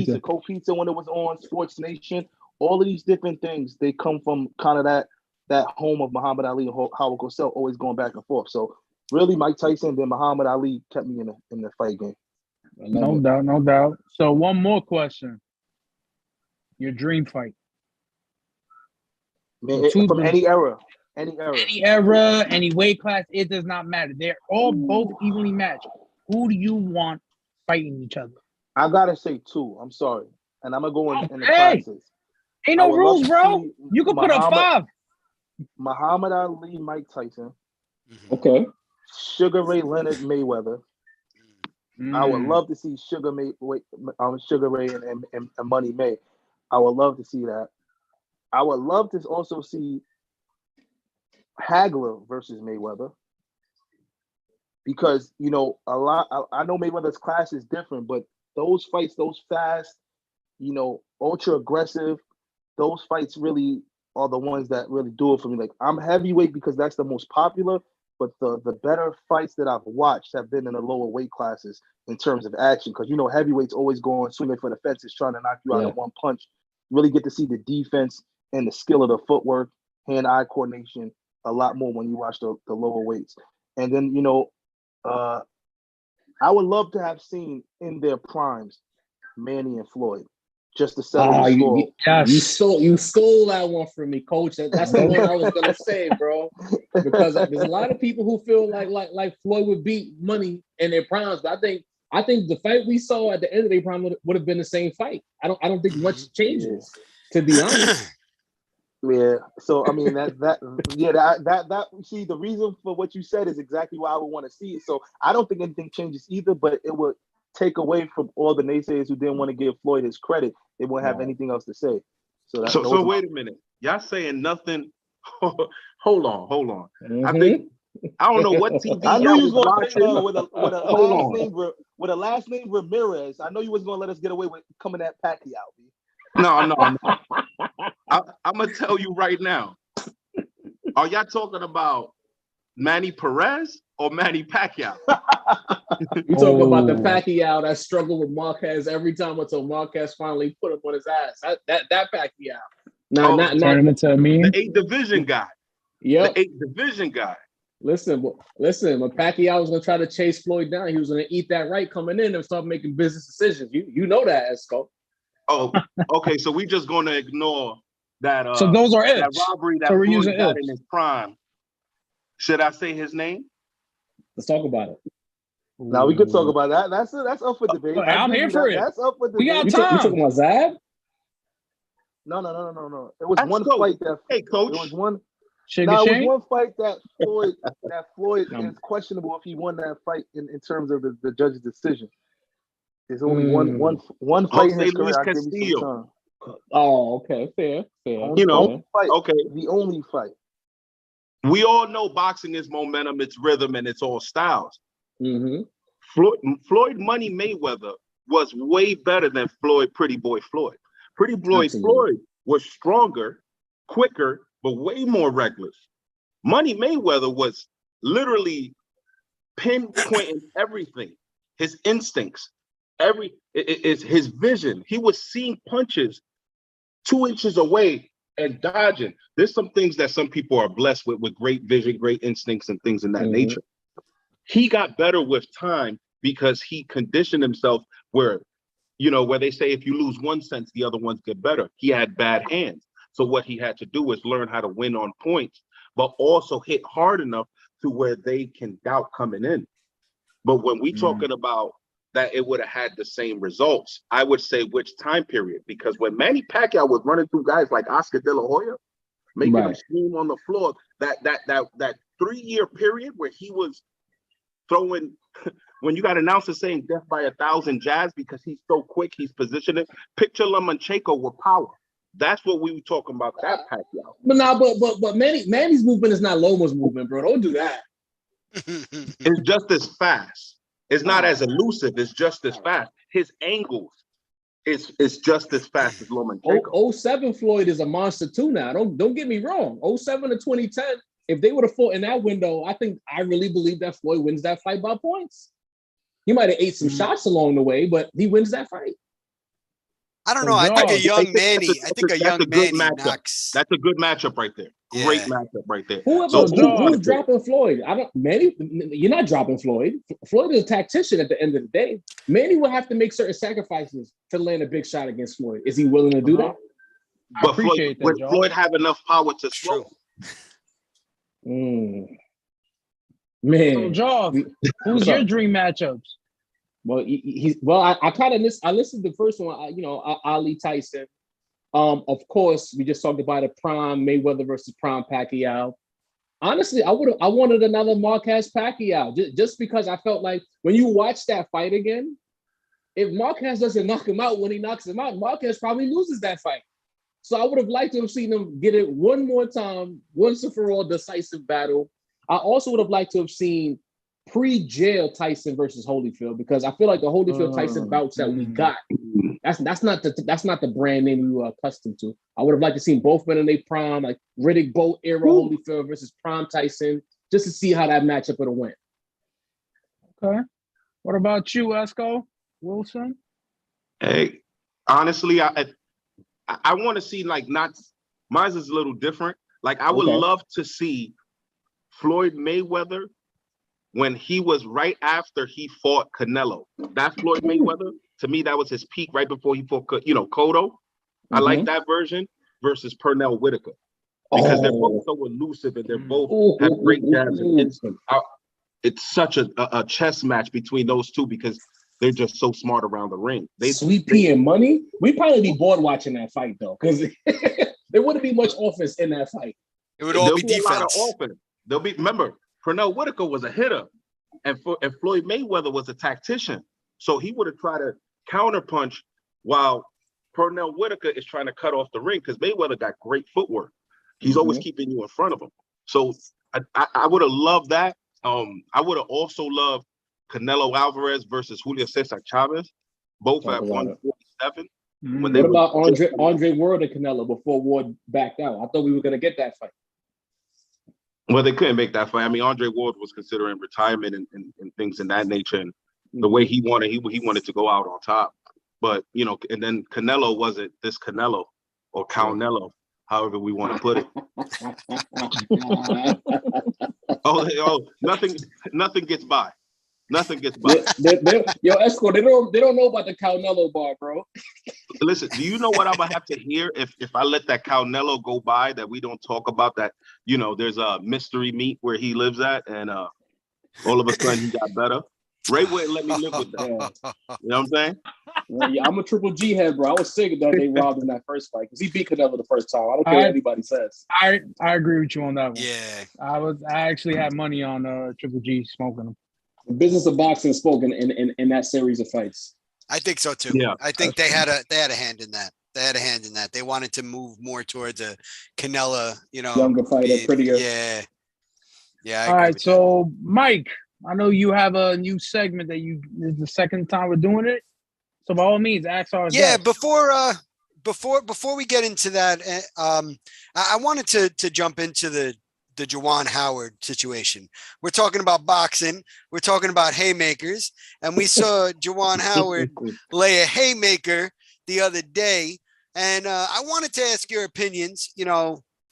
Pizza when it was on Sports Nation. All of these different things, they come from kind of that home of Muhammad Ali and Howard Cosell, always going back and forth. So really, Mike Tyson, then Muhammad Ali kept me in the fight game. No doubt. So one more question. Your dream fight. Man, from any era, any weight class, it does not matter. They're all both evenly matched. Who do you want fighting each other? I gotta say two. I'm sorry, and I'm gonna go in the classes. Ain't no rules, bro. You can put up 5. Muhammad Ali, Mike Tyson. Okay. Sugar Ray Leonard Mayweather. I would love to see Sugar Ray and Money May. I would love to see that. I would love to also see Hagler versus Mayweather, because, you know, I know Mayweather's class is different, but those fights, those fast, you know, ultra aggressive, those fights really are the ones that really do it for me. Like, I'm heavyweight because that's the most popular, but the better fights that I've watched have been in the lower weight classes in terms of action, because, you know, heavyweights always going swinging for the fences, trying to knock you out in one punch. Really get to see the defense and the skill of the footwork, hand-eye coordination a lot more when you watch the lower weights. And then, you know, I would love to have seen in their primes Manny and Floyd, just to settle the score. You stole that one from me, Coach. That's the one I was gonna say, bro. Because there's a lot of people who feel like Floyd would beat Money in their primes, but I think the fight we saw at the end of their prime would have been the same fight. I don't think much changes, to be honest. Yeah. So I mean that see, the reason for what you said is exactly why I would want to see it. So I don't think anything changes either, but it would take away from all the naysayers who didn't want to give Floyd his credit. They won't have anything else to say. So wait a minute. Y'all saying nothing? Hold on. I think I don't know what TV I knew you was y'all going to watching. with a last name Ramirez. I know you was going to let us get away with coming at Pacquiao. No. I'm gonna tell you right now. Are y'all talking about Manny Perez or Manny Pacquiao? You talking about the Pacquiao that struggled with Marquez every time until Marquez finally put him on his ass. That Pacquiao. Turn him into a meme. The 8 division guy. Yep. The 8 division guy. Listen. When Pacquiao was gonna try to chase Floyd down, he was gonna eat that right coming in and start making business decisions. You know that, Esco. Oh, okay. So we just gonna ignore that. So those are that ifs. robbery that So we're Floyd using got ifs. in his prime. Should I say his name? Let's talk about it. Now we could talk about that. That's up for debate. I'm here for it. That's up for debate. We got You time. talking about Zab? No. It was one fight that. Hey, coach. It was one. Shake No, a it was shake. one fight that Floyd is questionable if he won that fight in terms of the judge's decision. There's only one fight in his career. I'll give you some time. Oh, okay, fair. Only fight. Okay. The only fight. We all know boxing is momentum, it's rhythm, and it's all styles. Mm-hmm. Floyd Money Mayweather was way better than Pretty Boy Floyd. Pretty Boy Absolutely. Floyd was stronger, quicker, but way more reckless. Money Mayweather was literally pinpointing everything, his instincts, his vision. He was seeing punches 2 inches away and dodging. There's some things that some people are blessed with great vision, great instincts, and things in that nature. He got better with time because he conditioned himself where they say if you lose one sense, the other ones get better. He had bad hands. So what he had to do was learn how to win on points, but also hit hard enough to where they can doubt coming in. But when we talking about that it would have had the same results, I would say which time period, because when Manny Pacquiao was running through guys like Oscar De La Hoya, making them scream on the floor, that 3-year period where he was throwing, when you got announcers saying death by 1,000 jabs because he's so quick, he's positioning. Picture Lomachenko with power. That's what we were talking about, that Pacquiao. But Manny's movement is not Loma's movement, bro. Don't do that. It's just as fast. It's not as elusive. It's just as fast. His angles is just as fast as Lomachenko. 07 Floyd is a monster too now. Don't get me wrong. 07 to 2010, if they would have fought in that window, I really believe that Floyd wins that fight by points. He might have ate some shots along the way, but he wins that fight. I don't know. I think a young Manny knocks. That's a good matchup right there. Great matchup right there. Who's dropping Floyd? Manny, you're not dropping Floyd. Floyd is a tactician at the end of the day. Manny will have to make certain sacrifices to land a big shot against Floyd. Is he willing to do that? But Floyd have enough power to slow. Man. So, Jaws, who's your dream matchups? Well, I listened to the first one, Ali Tyson. Of course, we just talked about it, prime Mayweather versus prime Pacquiao. Honestly, I wanted another Marquez Pacquiao just because I felt like when you watch that fight again, if Marquez doesn't knock him out when he knocks him out, Marquez probably loses that fight. So I would have liked to have seen them get it one more time, once and for all, decisive battle. I also would have liked to have seen pre-jail Tyson versus Holyfield, because I feel like the Holyfield Tyson bouts that we got, that's not the brand name we were accustomed to. I would have liked to see both men in their prime, like Riddick Bowe era Holyfield versus prime Tyson, just to see how that matchup would have went. Okay. What about you, Esco Wilson? Hey, honestly, I want to see mine's is a little different. Like I would love to see Floyd Mayweather when he was right after he fought Canelo. That Floyd Mayweather, to me, that was his peak right before he fought, Cotto. I like that version versus Pernell Whitaker because they're both so elusive and they're both have great jabs and instinct. It's such a chess match between those two because they're just so smart around the ring. Sweet Pea and Money? We'd probably be bored watching that fight though, because there wouldn't be much offense in that fight. It would all be defense. A lot of offense. Remember, Pernell Whitaker was a hitter, and Floyd Mayweather was a tactician. So he would have tried to counterpunch while Pernell Whitaker is trying to cut off the ring because Mayweather got great footwork. He's always keeping you in front of him. So I would have loved that. I would have also loved Canelo Alvarez versus Julio Cesar Chavez, both at 147. What about Andre Ward and Canelo before Ward backed out? I thought we were going to get that fight. Well, they couldn't make that fight. I mean, Andre Ward was considering retirement and things in that nature. And the way he wanted to go out on top. But, and then Canelo wasn't this Canelo or Caunelo, however we want to put it. Nothing gets by. Nothing gets by. Esco, they don't know about the Caunelo bar, bro. Listen, do you know what I'm gonna have to hear if I let that Caunelo go by, that we don't talk about that? There's a mystery meet where he lives at, and all of a sudden he got better. Ray wouldn't let me live with that. You know what I'm saying? Well, yeah, I'm a Triple G head, bro. I was sick that they robbed in that first fight because he beat Canelo the first time. I don't care what anybody says. I agree with you on that one. Yeah. I actually had money on Triple G smoking him. The business of boxing spoken in that series of fights. I think so too. Yeah. I think they had a hand in that. They wanted to move more towards a Canelo, younger fighter, prettier. Yeah. Yeah. All right. So, Mike, I know you have a new segment that this is the second time we're doing it. So by all means, ask our guests. Before we get into that, I wanted to jump into the Juwan Howard situation. We're talking about boxing. We're talking about haymakers, and we saw Juwan Howard lay a haymaker the other day. And I wanted to ask your opinions.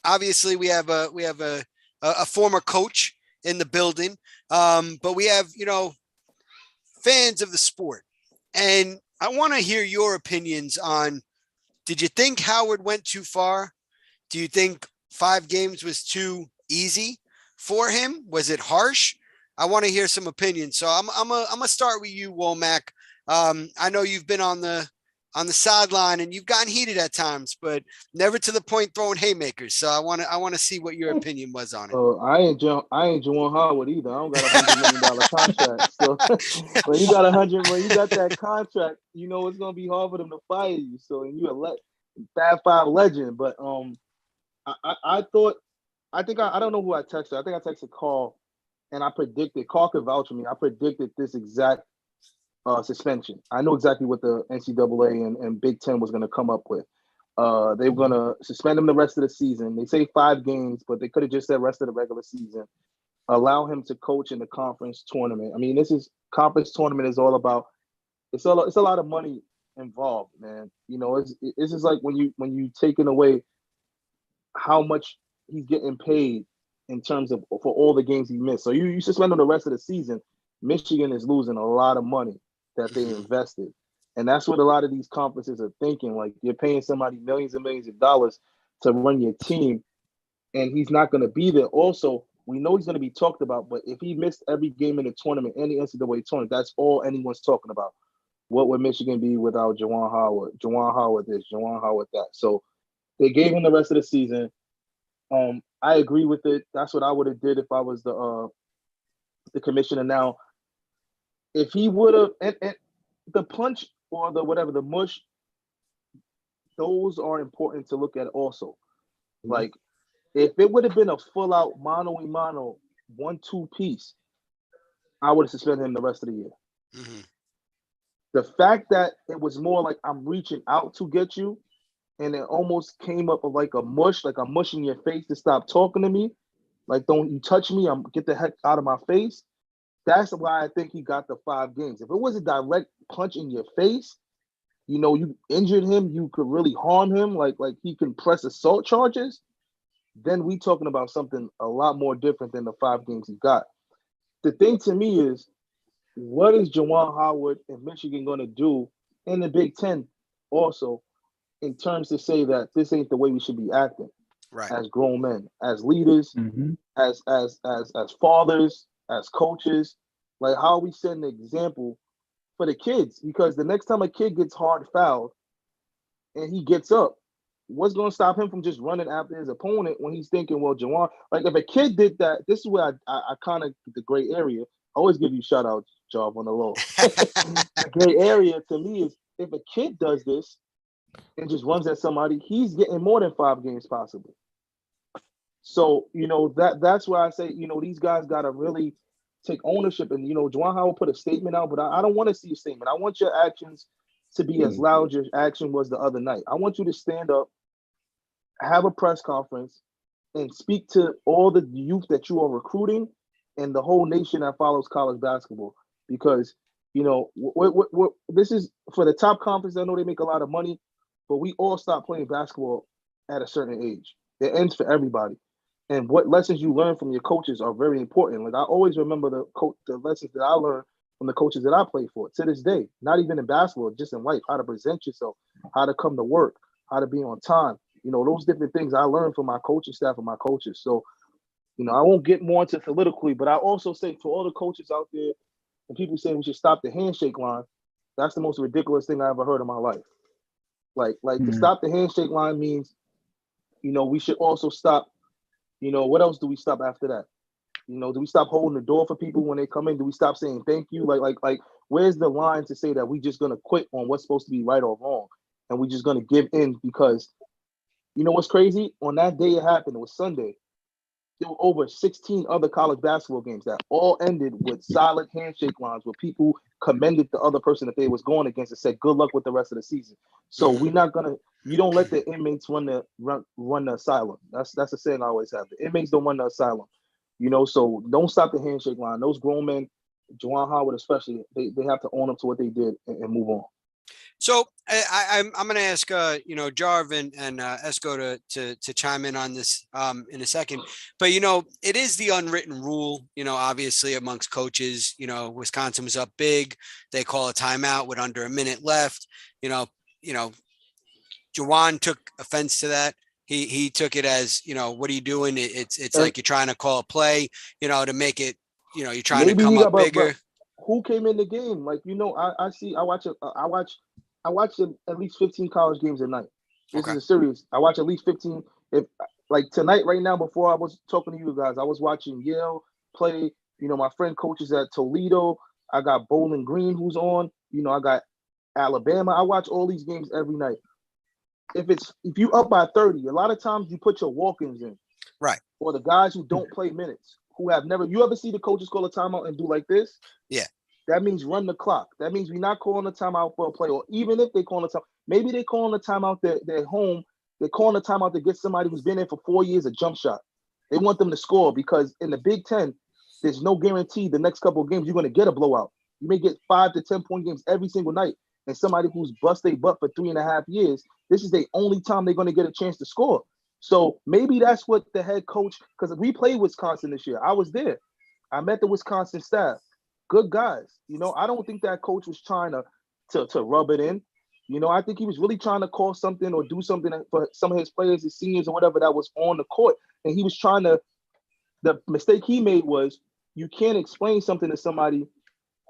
Obviously we have a former coach in the building, but we have fans of the sport, and I want to hear your opinions on. Did you think Howard went too far? Do you think 5 games was too easy for him? Was it harsh? I want to hear some opinions. So I'm gonna start with you, Womack. I know you've been on the sideline and you've gotten heated at times, but never to the point throwing haymakers. So I want to see what your opinion was on it. I ain't Juwan Howard either. I don't got $100 million contract. So when you got that contract, it's gonna be hard for them to fire you. So and you a Fab Five legend. But I don't know who I texted. I think I texted Carl, and I predicted. Carl could vouch for me. I predicted this exact suspension. I know exactly what the NCAA and Big Ten was going to come up with. They were going to suspend him the rest of the season. They say 5 games, but they could have just said rest of the regular season. Allow him to coach in the conference tournament. I mean, conference tournament is all about. It's a lot of money involved, man. It's just like when you taking away how much he's getting paid in terms of for all the games he missed. So you suspend him the rest of the season. Michigan is losing a lot of money that they invested. And that's what a lot of these conferences are thinking. Like, you're paying somebody millions and millions of dollars to run your team, and he's not going to be there. Also, we know he's going to be talked about, but if he missed every game in the tournament, any NCAA tournament, that's all anyone's talking about. What would Michigan be without Juwan Howard? Juwan Howard this, Juwan Howard that. So they gave him the rest of the season. I agree with it. That's what I would have did if I was the commissioner. Now, if he would have, and the punch or the mush, those are important to look at also. Like, if it would have been a full-out mano-a-mano 1-2 piece, I would have suspended him the rest of the year. Mm-hmm. The fact that it was more like I'm reaching out to get you, and it almost came up like a mush, like I'm mushing your face to stop talking to me. Like, don't you touch me, get the heck out of my face. That's why I think he got the 5 games. If it was a direct punch in your face, you injured him, you could really harm him, like he can press assault charges, then we talking about something a lot more different than the 5 games he got. The thing to me is, what is Juwan Howard and Michigan going to do in the Big Ten also in terms to say that this ain't the way we should be acting, right? As grown men, as leaders, as fathers, as coaches. Like, how are we setting an example for the kids? Because the next time a kid gets hard fouled and he gets up, what's going to stop him from just running after his opponent when he's thinking, well, Juwan, like if a kid did that, this is where I kind of the gray area. I always give you shout out, Job, on the low. The gray area to me is if a kid does this, and just runs at somebody, he's getting more than 5 games possibly. So, that's why I say, these guys got to really take ownership. And, Juwan Howard put a statement out, but I don't want to see a statement. I want your actions to be as loud as your action was the other night. I want you to stand up, have a press conference, and speak to all the youth that you are recruiting and the whole nation that follows college basketball. Because, this is for the top conference. I know they make a lot of money, but we all stop playing basketball at a certain age. It ends for everybody. And what lessons you learn from your coaches are very important. Like I always remember the lessons that I learned from the coaches that I played for to this day, not even in basketball, just in life, how to present yourself, how to come to work, how to be on time. Those different things I learned from my coaching staff and my coaches. So, I won't get more into politically, but I also say to all the coaches out there and people saying we should stop the handshake line, that's the most ridiculous thing I ever heard in my life. Like to stop the handshake line means, we should also stop. What else do we stop after that? Do we stop holding the door for people when they come in? Do we stop saying thank you? Like, where's the line to say that we just gonna quit on what's supposed to be right or wrong, and we just gonna give in? Because what's crazy? On that day it happened. It was Sunday. There were over 16 other college basketball games that all ended with silent handshake lines where people commended the other person that they was going against and said good luck with the rest of the season. So we're not gonna. You don't let the inmates run the asylum. That's a saying I always have. The inmates don't run the asylum. So don't stop the handshake line. Those grown men, Juwan Howard especially, they have to own up to what they did and move on. So I'm going to ask Jarvin and Esco to chime in on this in a second, but it is the unwritten rule, obviously amongst coaches. Wisconsin was up big, they call a timeout with under a minute left. Juwan took offense to that. He took it as what are you doing? It's like you're trying to call a play, to make it, you're trying to come up bigger. Who came in the game? Like I watch at least 15 college games a night. This is a series. I watch at least 15. If like tonight, right now, before I was talking to you guys, I was watching Yale play. My friend coaches at Toledo. I got Bowling Green who's on. I got Alabama. I watch all these games every night. If you up by 30, a lot of times you put your walk-ins in. Right. Or the guys who don't play minutes, who have never. You ever see the coaches call a timeout and do like this? Yeah. That means run the clock. That means we're not calling a timeout for a play. Or even if they call a timeout, maybe they're calling a timeout they're home. They're calling a timeout to get somebody who's been there for 4 years a jump shot. They want them to score because in the Big Ten, there's no guarantee the next couple of games you're going to get a blowout. You may get 5 to 10 point games every single night. And somebody who's bust their butt for 3.5 years, this is the only time they're going to get a chance to score. So maybe that's what the head coach, because we played Wisconsin this year. I was there. I met the Wisconsin staff. Good guys. I don't think that coach was trying to rub it in. I think he was really trying to call something or do something for some of his players, his seniors or whatever that was on the court. And he was trying to, the mistake he made was you can't explain something to somebody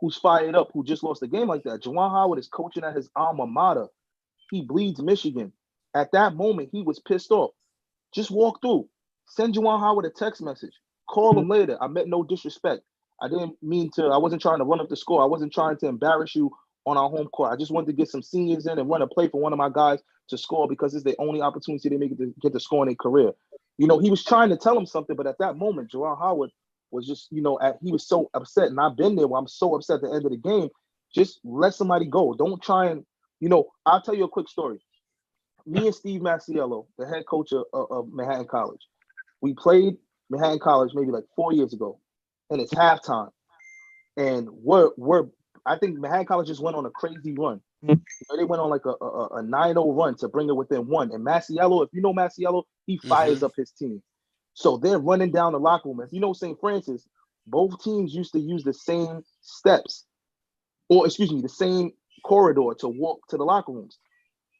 who's fired up, who just lost a game like that. Juwan Howard is coaching at his alma mater. He bleeds Michigan. At that moment, he was pissed off. Just walk through. Send Juwan Howard a text message. Call him later. I meant no disrespect. I wasn't trying to run up the score. I wasn't trying to embarrass you on our home court. I just wanted to get some seniors in and run a play for one of my guys to score because it's the only opportunity they make to get to score in their career. He was trying to tell him something, but at that moment, Juwan Howard was just, he was so upset. And I've been there where I'm so upset at the end of the game. Just let somebody go. Don't try and, I'll tell you a quick story. Me and Steve Masiello, the head coach of Manhattan College, we played Manhattan College maybe like 4 years ago. And it's halftime, and I think Manhattan College just went on a crazy run. They went on like a 9-0 run to bring it within one. And Masiello, if you know Masiello, he fires up his team. So they're running down the locker room. If you know St. Francis, both teams used to use the same steps, the same corridor to walk to the locker rooms.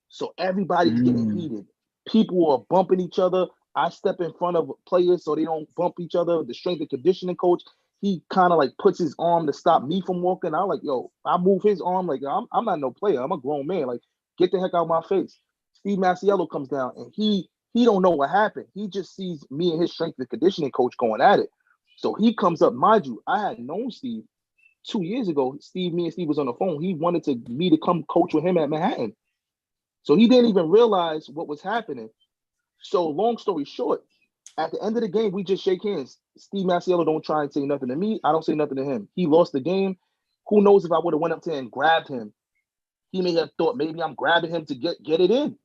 So everybody's getting heated. People are bumping each other. I step in front of players so they don't bump each other. The strength and conditioning coach, he kind of like puts his arm to stop me from walking. I'm like, I move his arm like I'm not no player. I'm a grown man. Like, get the heck out of my face. Steve Masiello comes down and he don't know what happened. He just sees me and his strength and conditioning coach going at it. So he comes up. Mind you, I had known Steve 2 years ago. Me and Steve was on the phone. He wanted me to come coach with him at Manhattan. So he didn't even realize what was happening. So long story short, at the end of the game, we just shake hands. Steve Masiello don't try and say nothing to me. I don't say nothing to him. He lost the game. Who knows if I would have went up to him and grabbed him? He may have thought maybe I'm grabbing him to get it in.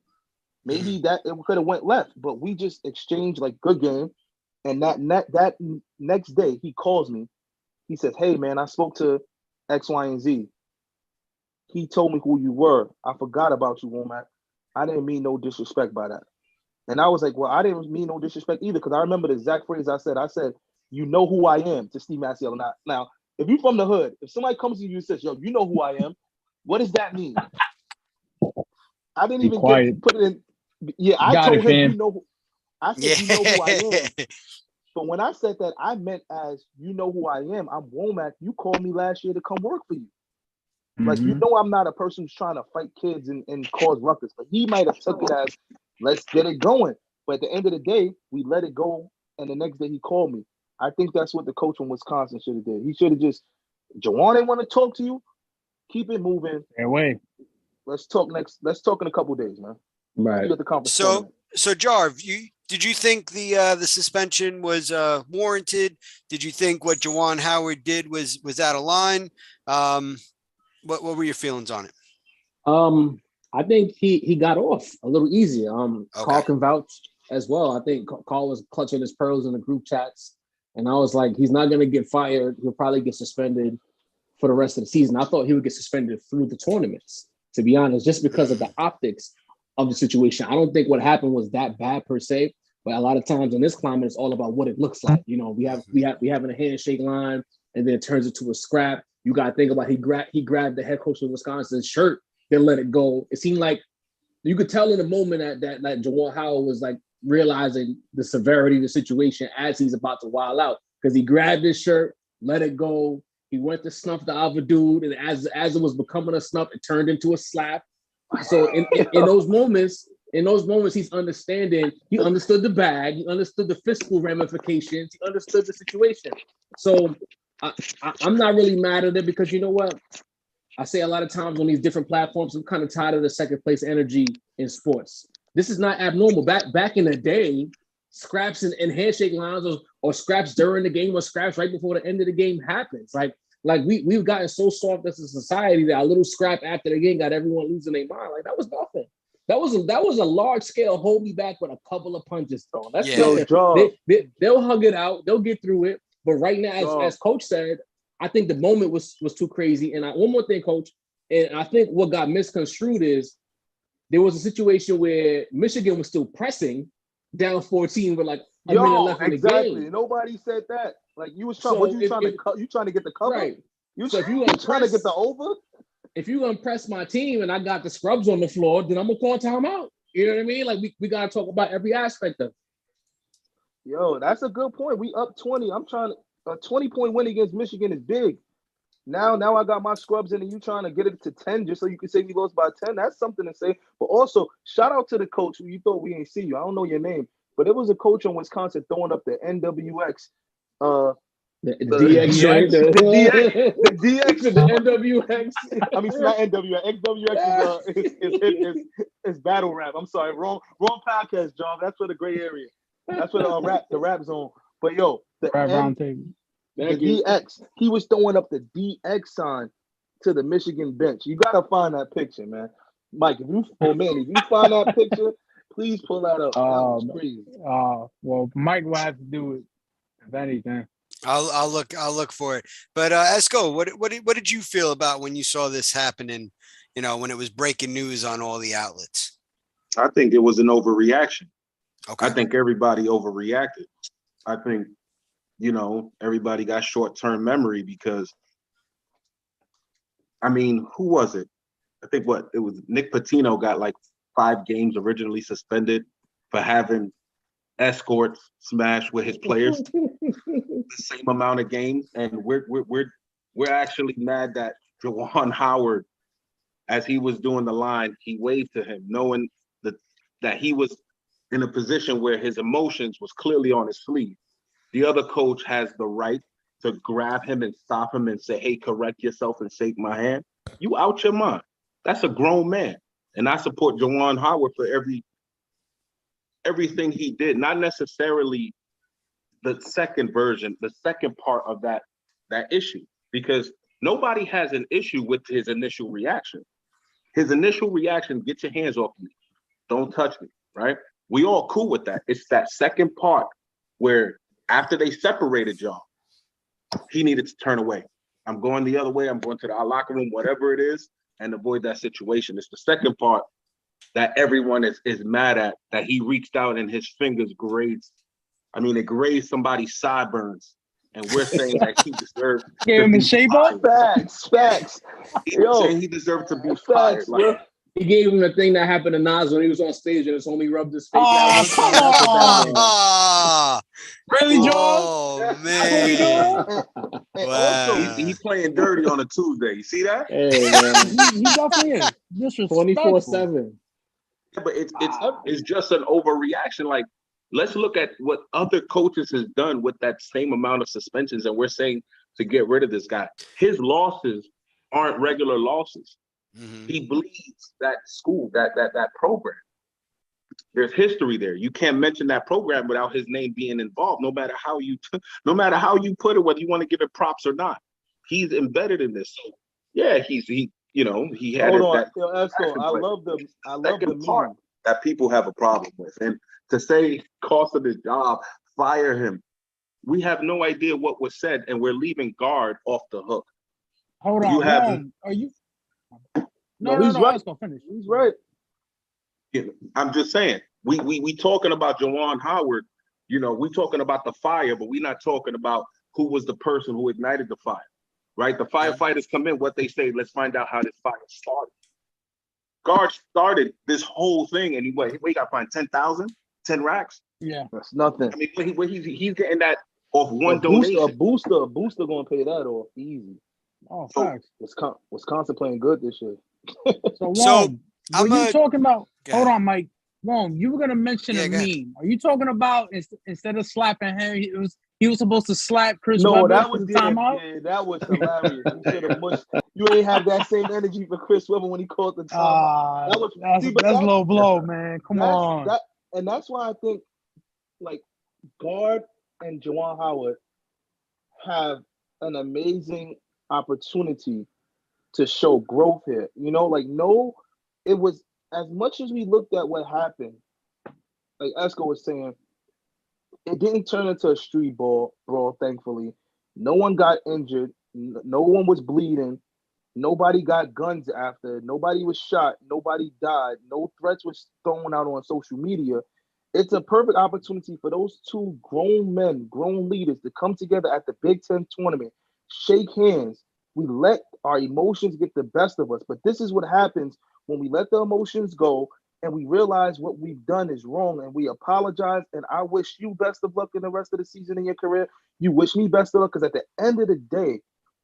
Maybe that it could have went left. But we just exchanged like good game. And that next day, he calls me. He says, "Hey man, I spoke to X, Y, and Z. He told me who you were. I forgot about you, Womack. I didn't mean no disrespect by that." And I was like, well, I didn't mean no disrespect either, because I remember the exact phrase I said. I said, "You know who I am," to Steve Masiello. Now, if you're from the hood, if somebody comes to you and says, "Yo, you know who I am," what does that mean? I didn't even put it in. Yeah, I told him, "You know," I said, "You know who I am." But when I said that, I meant as, "You know who I am. I'm Womack. You called me last year to come work for you." Like, you know, I'm not a person who's trying to fight kids and cause ruckus. But he might have took it as, let's get it going. But at the end of the day, we let it go. And the next day he called me. I think that's what the coach from Wisconsin should have did. He should have just, "Juwan didn't want to talk to you. Keep it moving. Away. Let's talk in a couple days, man." Right. So Jarv, did you think the suspension was warranted? Did you think what Juwan Howard did was out of line? What were your feelings on it? I think he got off a little easier. Okay. Carl can vouch as well. I think Carl was clutching his pearls in the group chats, and I was like, he's not going to get fired. He'll probably get suspended for the rest of the season. I thought he would get suspended through the tournaments, to be honest, just because of the optics of the situation. I don't think what happened was that bad per se, but a lot of times in this climate, it's all about what it looks like. You know, we having a handshake line, and then it turns into a scrap. You got to think about he grabbed the head coach of Wisconsin's shirt, then let it go. It seemed like you could tell in the moment that Juwan Howard was like realizing the severity of the situation as he's about to wild out, because he grabbed his shirt, let it go. He went to snuff the other dude, and as it was becoming a snuff, it turned into a slap. So in those moments, he's understanding. He understood the bag. He understood the fiscal ramifications. He understood the situation. So I'm not really mad at it, because you know what? I say a lot of times on these different platforms, I'm kind of tired of the second place energy in sports. This is not abnormal. Back in the day, scraps and handshake lines or scraps during the game or scraps right before the end of the game happens. Like we've gotten so soft as a society that a little scrap after the game got everyone losing their mind. Like, that was nothing. That was a large scale hold me back with a couple of punches thrown. That's they'll hug it out. They'll get through it. But right now, as Coach said, I think the moment was too crazy. And one more thing, Coach, and I think what got misconstrued is there was a situation where Michigan was still pressing down 14 with like a minute left in the game. Nobody said that. Like, you was trying. You trying to get the cover? Right. If you trying to get the over? If you gonna press my team and I got the scrubs on the floor, then I'm gonna call timeout. You know what I mean? Like, we gotta talk about every aspect of it. Yo, that's a good point. We up 20. I'm trying to. A 20-point win against Michigan is big. Now I got my scrubs in, and you trying to get it to 10 just so you can say we lost by 10. That's something to say. But also, shout out to the coach who you thought we ain't see you. I don't know your name, but it was a coach in Wisconsin throwing up the NWX. The DX, right? The DX, the NWX. I mean, it's not NWX. XWX is battle rap. I'm sorry, wrong podcast, John. That's for the gray area. That's for the rap zone. But yo, the DX, he was throwing up the DX sign to the Michigan bench. You gotta find that picture, man. Mike, if you find that picture, please pull that up. That was crazy. Well, Mike will have to do it, if anything. I'll look for it. But Esco, what did you feel about when you saw this happening? You know, when it was breaking news on all the outlets. I think it was an overreaction. Okay. I think everybody overreacted. I think, everybody got short-term memory because, I mean, who was it? I think it was Nick Pitino got like 5 games originally suspended for having escorts smash with his players. The same amount of games, and we're actually mad that Juwan Howard, as he was doing the line, he waved to him, knowing that he was in a position where his emotions was clearly on his sleeve. The other coach has the right to grab him and stop him and say, "Hey, correct yourself and shake my hand." You out your mind. That's a grown man. And I support Juwan Howard for everything he did, not necessarily the second part of that issue, because nobody has an issue with his initial reaction. His initial reaction, get your hands off me, don't touch me, right? We all cool with that. It's that second part where after they separated y'all, he needed to turn away. I'm going the other way. I'm going to the locker room, whatever it is, and avoid that situation. It's the second part that everyone is mad at, that he reached out and his fingers grazed. I mean, it grazed somebody's sideburns. And we're saying that he deserved Gave him a shape up? Facts. Saying he deserved to be fired. Like, he gave him the thing that happened to Nas when he was on stage and his homie rubbed his face. Really, John? Oh, man. Wow. He playing dirty on a Tuesday. You see that? Hey, man. He definitely is. This was 24/7. Yeah, but it's just an overreaction. Like, let's look at what other coaches has done with that same amount of suspensions, and we're saying to get rid of this guy. His losses aren't regular losses. Mm-hmm. He bleeds that school, that program. There's history there. You can't mention that program without his name being involved, no matter how you put it, whether you want to give it props or not. He's embedded in this. So yeah, he had that. I love the part that people have a problem with. And to say cost of his job, fire him. We have no idea what was said, and we're leaving guard off the hook. Hold on. Are you? No, he's right. Let's go finish. He's right. I'm just saying, we talking about Juwan Howard, we talking about the fire, but we're not talking about who was the person who ignited the fire, right? The firefighters come in, what they say, let's find out how this fire started. Guard started this whole thing, and he got fined 10,000, 10 racks. Yeah, that's nothing. I mean, he's getting that off one donation. A booster gonna pay that off easy. Oh, facts. Wisconsin playing good this year. So you talking about? Hold on, Mike. Wong, you were gonna mention a meme. Are you talking about instead of slapping him, he was supposed to slap Chris Webber? That was timeout. Yeah, that was hilarious. You should have mushed. You ain't have that same energy for Chris Webber when he called the timeout. That's low blow, man. Come on. And that's why I think like Guard and Juwan Howard have an amazing opportunity to show growth here. It was, as much as we looked at what happened, like Esco was saying, it didn't turn into a street brawl, thankfully. No one got injured. No one was bleeding. Nobody got guns after. Nobody was shot. Nobody died. No threats was thrown out on social media. It's a perfect opportunity for those two grown men, grown leaders to come together at the Big Ten tournament, shake hands. We let our emotions get the best of us. But this is what happens when we let the emotions go and we realize what we've done is wrong and we apologize. And I wish you best of luck in the rest of the season in your career. You wish me best of luck, because at the end of the day,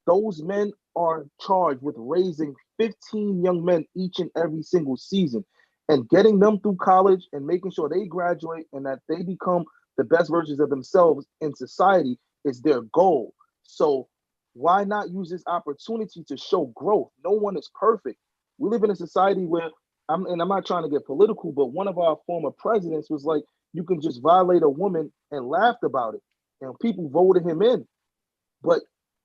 those men are charged with raising 15 young men each and every single season and getting them through college and making sure they graduate and that they become the best versions of themselves in society is their goal. So why not use this opportunity to show growth? No one is perfect. We live in a society where, I'm not trying to get political, but one of our former presidents was like, you can just violate a woman and laughed about it. And people voted him in. But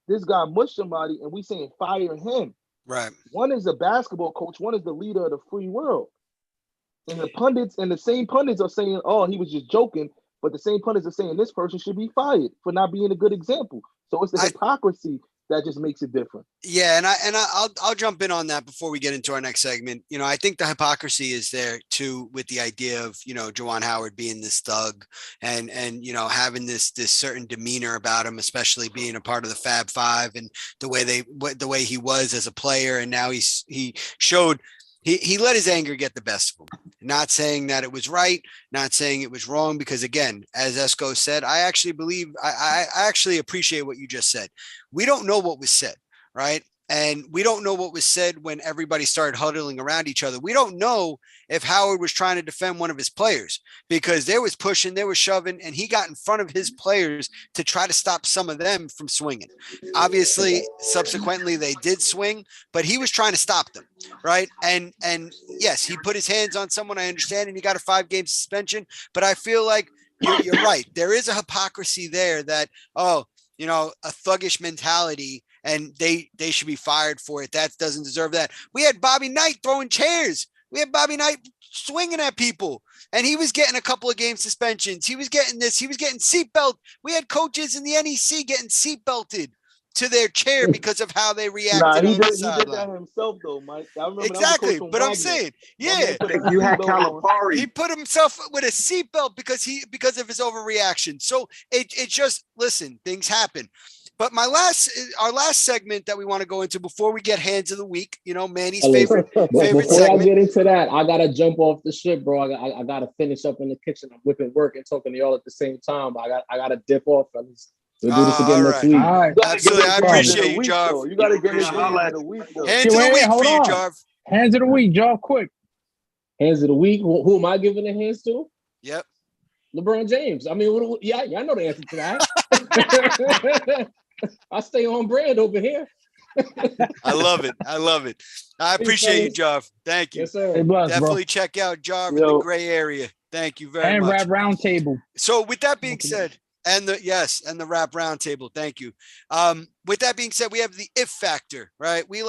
this guy mushed somebody and we saying fire him. Right. One is a basketball coach, one is the leader of the free world. And the same pundits are saying, oh, he was just joking. But the same pundits are saying this person should be fired for not being a good example. So it's the hypocrisy that just makes it different. Yeah, and I'll jump in on that before we get into our next segment. I think the hypocrisy is there too, with the idea of Juwan Howard being this thug and having this certain demeanor about him, especially being a part of the Fab Five and the way he was as a player, and now he showed. He let his anger get the best of him. Not saying that it was right, not saying it was wrong, because again, as Esco said, I actually appreciate what you just said. We don't know what was said, right? And we don't know what was said when everybody started huddling around each other. We don't know if Howard was trying to defend one of his players, because there was pushing, there was shoving, and he got in front of his players to try to stop some of them from swinging. Obviously, subsequently, they did swing, but he was trying to stop them, right? And yes, he put his hands on someone, I understand, and he got a 5-game suspension. But I feel like you're right. There is a hypocrisy there that, a thuggish mentality, and they should be fired for it. That doesn't deserve that. We had Bobby Knight throwing chairs. We had Bobby Knight swinging at people, and he was getting a couple of game suspensions. He was getting this. He was getting seatbelt. We had coaches in the NEC getting seatbelted to their chair because of how they reacted. He did that himself, though, Mike. I remember exactly, that was but I'm saying, yeah, you had Calipari. He put himself with a seatbelt because of his overreaction. So it just, listen, things happen. But our last segment that we want to go into before we get hands of the week, Manny's favorite before segment. I get into that, I gotta jump off the ship, bro. I gotta finish up in the kitchen. I'm whipping work and talking to y'all at the same time. But I gotta dip off, fellas. We'll do this again next week. All right. Absolutely, I appreciate you, Jarv. You gotta get it hands of the week, though. Hands of the week for you, Jarv. Hands of the week, Jarv, quick. Hands of the week. Who am I giving the hands to? Yep. LeBron James. I mean, yeah, I know the answer to that. I stay on brand over here. I love it. I appreciate you, Jarv. Thank you. Yes, sir. Hey, bless, Definitely bro. check out Jarv in the gray area. Thank you very and much. And Rap Roundtable. So with that being said, and the Rap Roundtable, thank you. With that being said, we have the if factor, right? We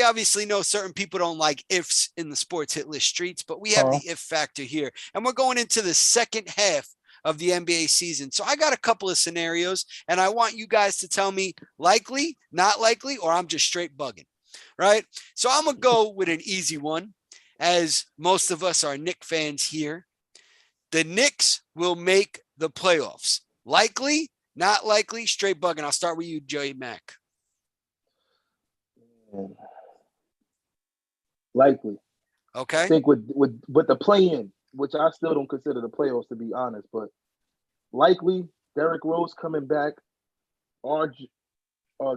obviously know certain people don't like ifs in the sports hit list streets, but we have the if factor here. And we're going into the second half of the NBA season. So I got a couple of scenarios, and I want you guys to tell me likely, not likely, or I'm just straight bugging, right? So I'm going to go with an easy one, as most of us are Knicks fans here. The Knicks will make the playoffs. Likely, not likely, straight bugging. I'll start with you, Joey Mack. Likely. Okay. I think with the play-in, which I still don't consider the playoffs, to be honest, but likely Derrick Rose coming back.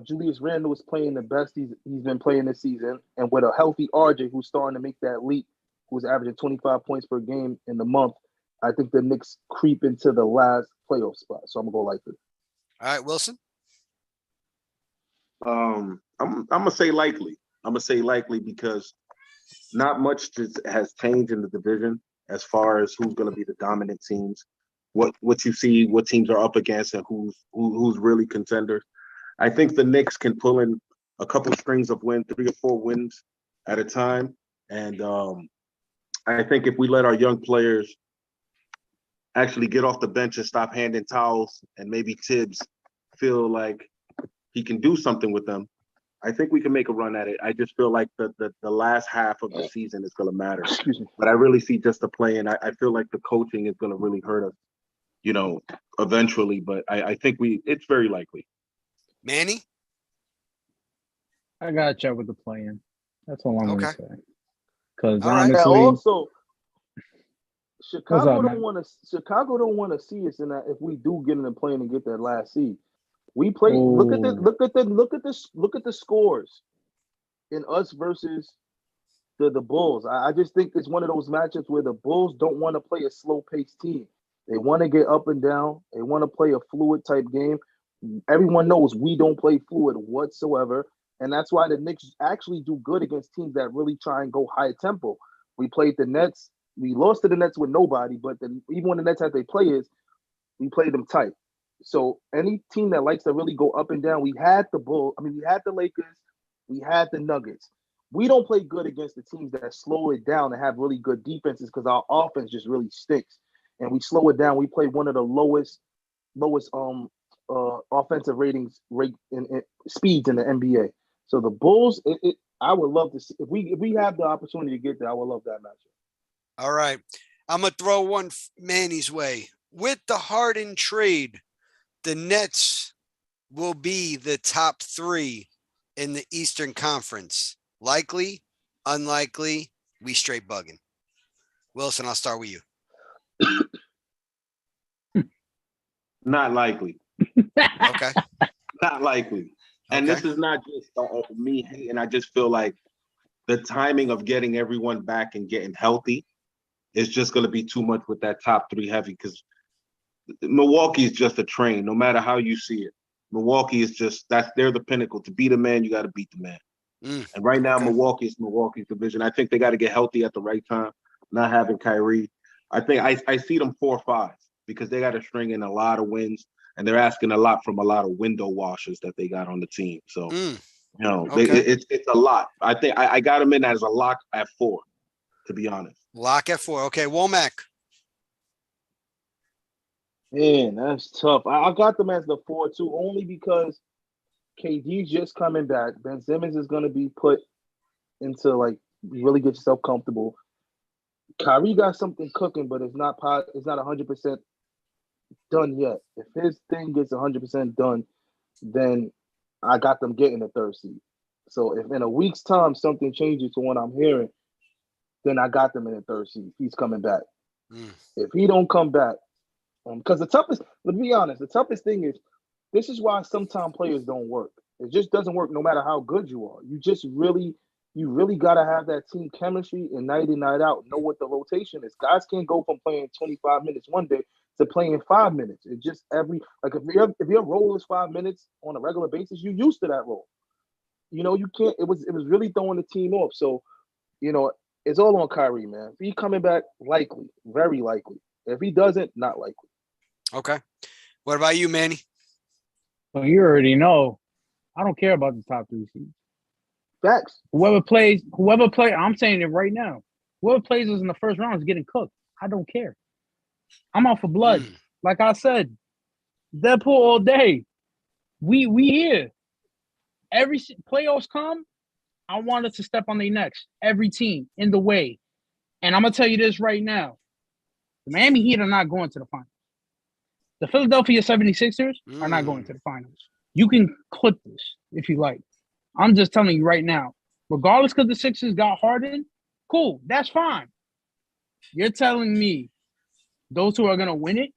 Julius Randle is playing the best he's been playing this season, and with a healthy RJ who's starting to make that leap, who's averaging 25 points per game in the month, I think the Knicks creep into the last playoff spot. So I'm gonna go likely. All right, Wilson. I'm gonna say likely. I'm gonna say likely because not much has changed in the division as far as who's going to be the dominant teams, what you see, what teams are up against, and who's really contenders. I think the Knicks can pull in a couple strings of wins, 3 or 4 wins at a time, and I think if we let our young players actually get off the bench and stop handing towels, and maybe Tibbs feel like he can do something with them, I think we can make a run at it. I just feel like the last half of the season is going to matter. But I really see just the play, and I feel like the coaching is going to really hurt us, eventually. But I think it's very likely. Manny? I got to check with the play-in. That's all I'm going to say. Because honestly, also, Chicago don't want to see us in that if we do get in the play-in and get that last seed. We play. Look at the scores in us versus the Bulls. I just think it's one of those matchups where the Bulls don't want to play a slow-paced team. They want to get up and down. They want to play a fluid type game. Everyone knows we don't play fluid whatsoever, and that's why the Knicks actually do good against teams that really try and go high tempo. We played the Nets. We lost to the Nets with nobody, but even when the Nets had their players, we played them tight. So any team that likes to really go up and down, we had the Lakers, we had the Nuggets. We don't play good against the teams that slow it down and have really good defenses because our offense just really stinks. And we slow it down. We play one of the lowest offensive ratings in speeds in the NBA. So the Bulls, I would love to see if we have the opportunity to get there. I would love that matchup. All right, I'm gonna throw one Manny's way. With the Harden trade, the Nets will be the top 3 in the Eastern Conference. Likely, unlikely, we straight bugging. Wilson, I'll start with you. Not likely. Okay. Not likely. And this is not just me hating. I just feel like the timing of getting everyone back and getting healthy is just going to be too much with that top three heavy, because Milwaukee is just a train, no matter how you see it. Milwaukee is just, they're the pinnacle. To beat a man, you got to beat the man. And right now, Milwaukee is Milwaukee's division. I think they got to get healthy at the right time, not having Kyrie. I think I see them 4-5 because they got to string in a lot of wins, and they're asking a lot from a lot of window washers that they got on the team. So, it's a lot. I think I got them in as a lock at 4, to be honest. Lock at 4. Okay, Womack. Man, that's tough. I got them as the 4 too, only because KD's just coming back. Ben Simmons is going to be put into, like, really get yourself comfortable. Kyrie got something cooking, but it's not 100% done yet. If his thing gets 100% done, then I got them getting the 3rd seed. So if in a week's time something changes to what I'm hearing, then I got them in the 3rd seed. He's coming back. If he don't come back, because let's be honest, the toughest thing is, this is why sometimes players don't work. It just doesn't work no matter how good you are. You really got to have that team chemistry and night in, night out, know what the rotation is. Guys can't go from playing 25 minutes one day to playing 5 minutes. It just if your role is 5 minutes on a regular basis, you're used to that role. You can't, it was really throwing the team off. So, it's all on Kyrie, man. If he coming back, likely, very likely. If he doesn't, not likely. Okay. What about you, Manny? Well, you already know. I don't care about the top 3 seeds. Facts. Whoever plays, I'm saying it right now. Whoever plays us in the first round is getting cooked. I don't care. I'm out for blood. Like I said, Deadpool all day. We here. Every playoffs come, I want us to step on their necks. Every team in the way. And I'm going to tell you this right now. The Miami Heat are not going to the finals. The Philadelphia 76ers are not going to the finals. You can clip this if you like. I'm just telling you right now. Regardless because the Sixers got Harden, cool, that's fine. You're telling me those who are going to win it?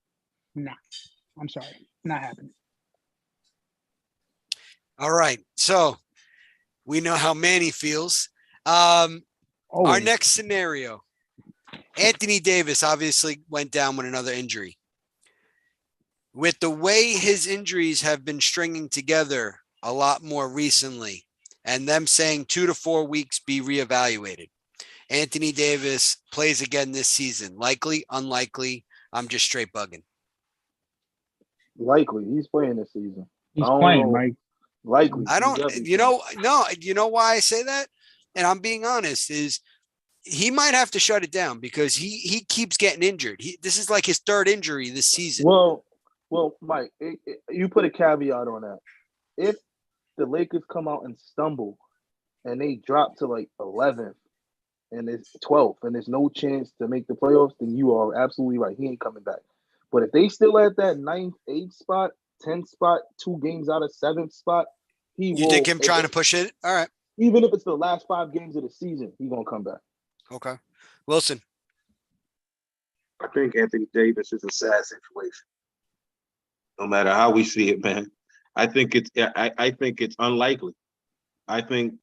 Nah. I'm sorry. Not happening. All right. So we know how Manny feels. Our next scenario. Anthony Davis obviously went down with another injury. With the way his injuries have been stringing together a lot more recently, and them saying 2 to 4 weeks be reevaluated, Anthony Davis plays again this season. Likely, unlikely? I'm just straight bugging. Likely. He's playing this season. He's playing, Mike. Likely. I don't, you know why I say that? And I'm being honest, is he might have to shut it down because he keeps getting injured. This is like his 3rd injury this season. Well, Mike, you put a caveat on that. If the Lakers come out and stumble and they drop to like 11th and it's 12th and there's no chance to make the playoffs, then you are absolutely right. He ain't coming back. But if they still at that 9th, 8th spot, 10th spot, 2 games out of 7th spot, You think him trying to push it? All right. Even if it's the last 5 games of the season, he's going to come back. Okay. Wilson. I think Anthony Davis is a sad situation. No matter how we see it, man. I think it's unlikely. I think,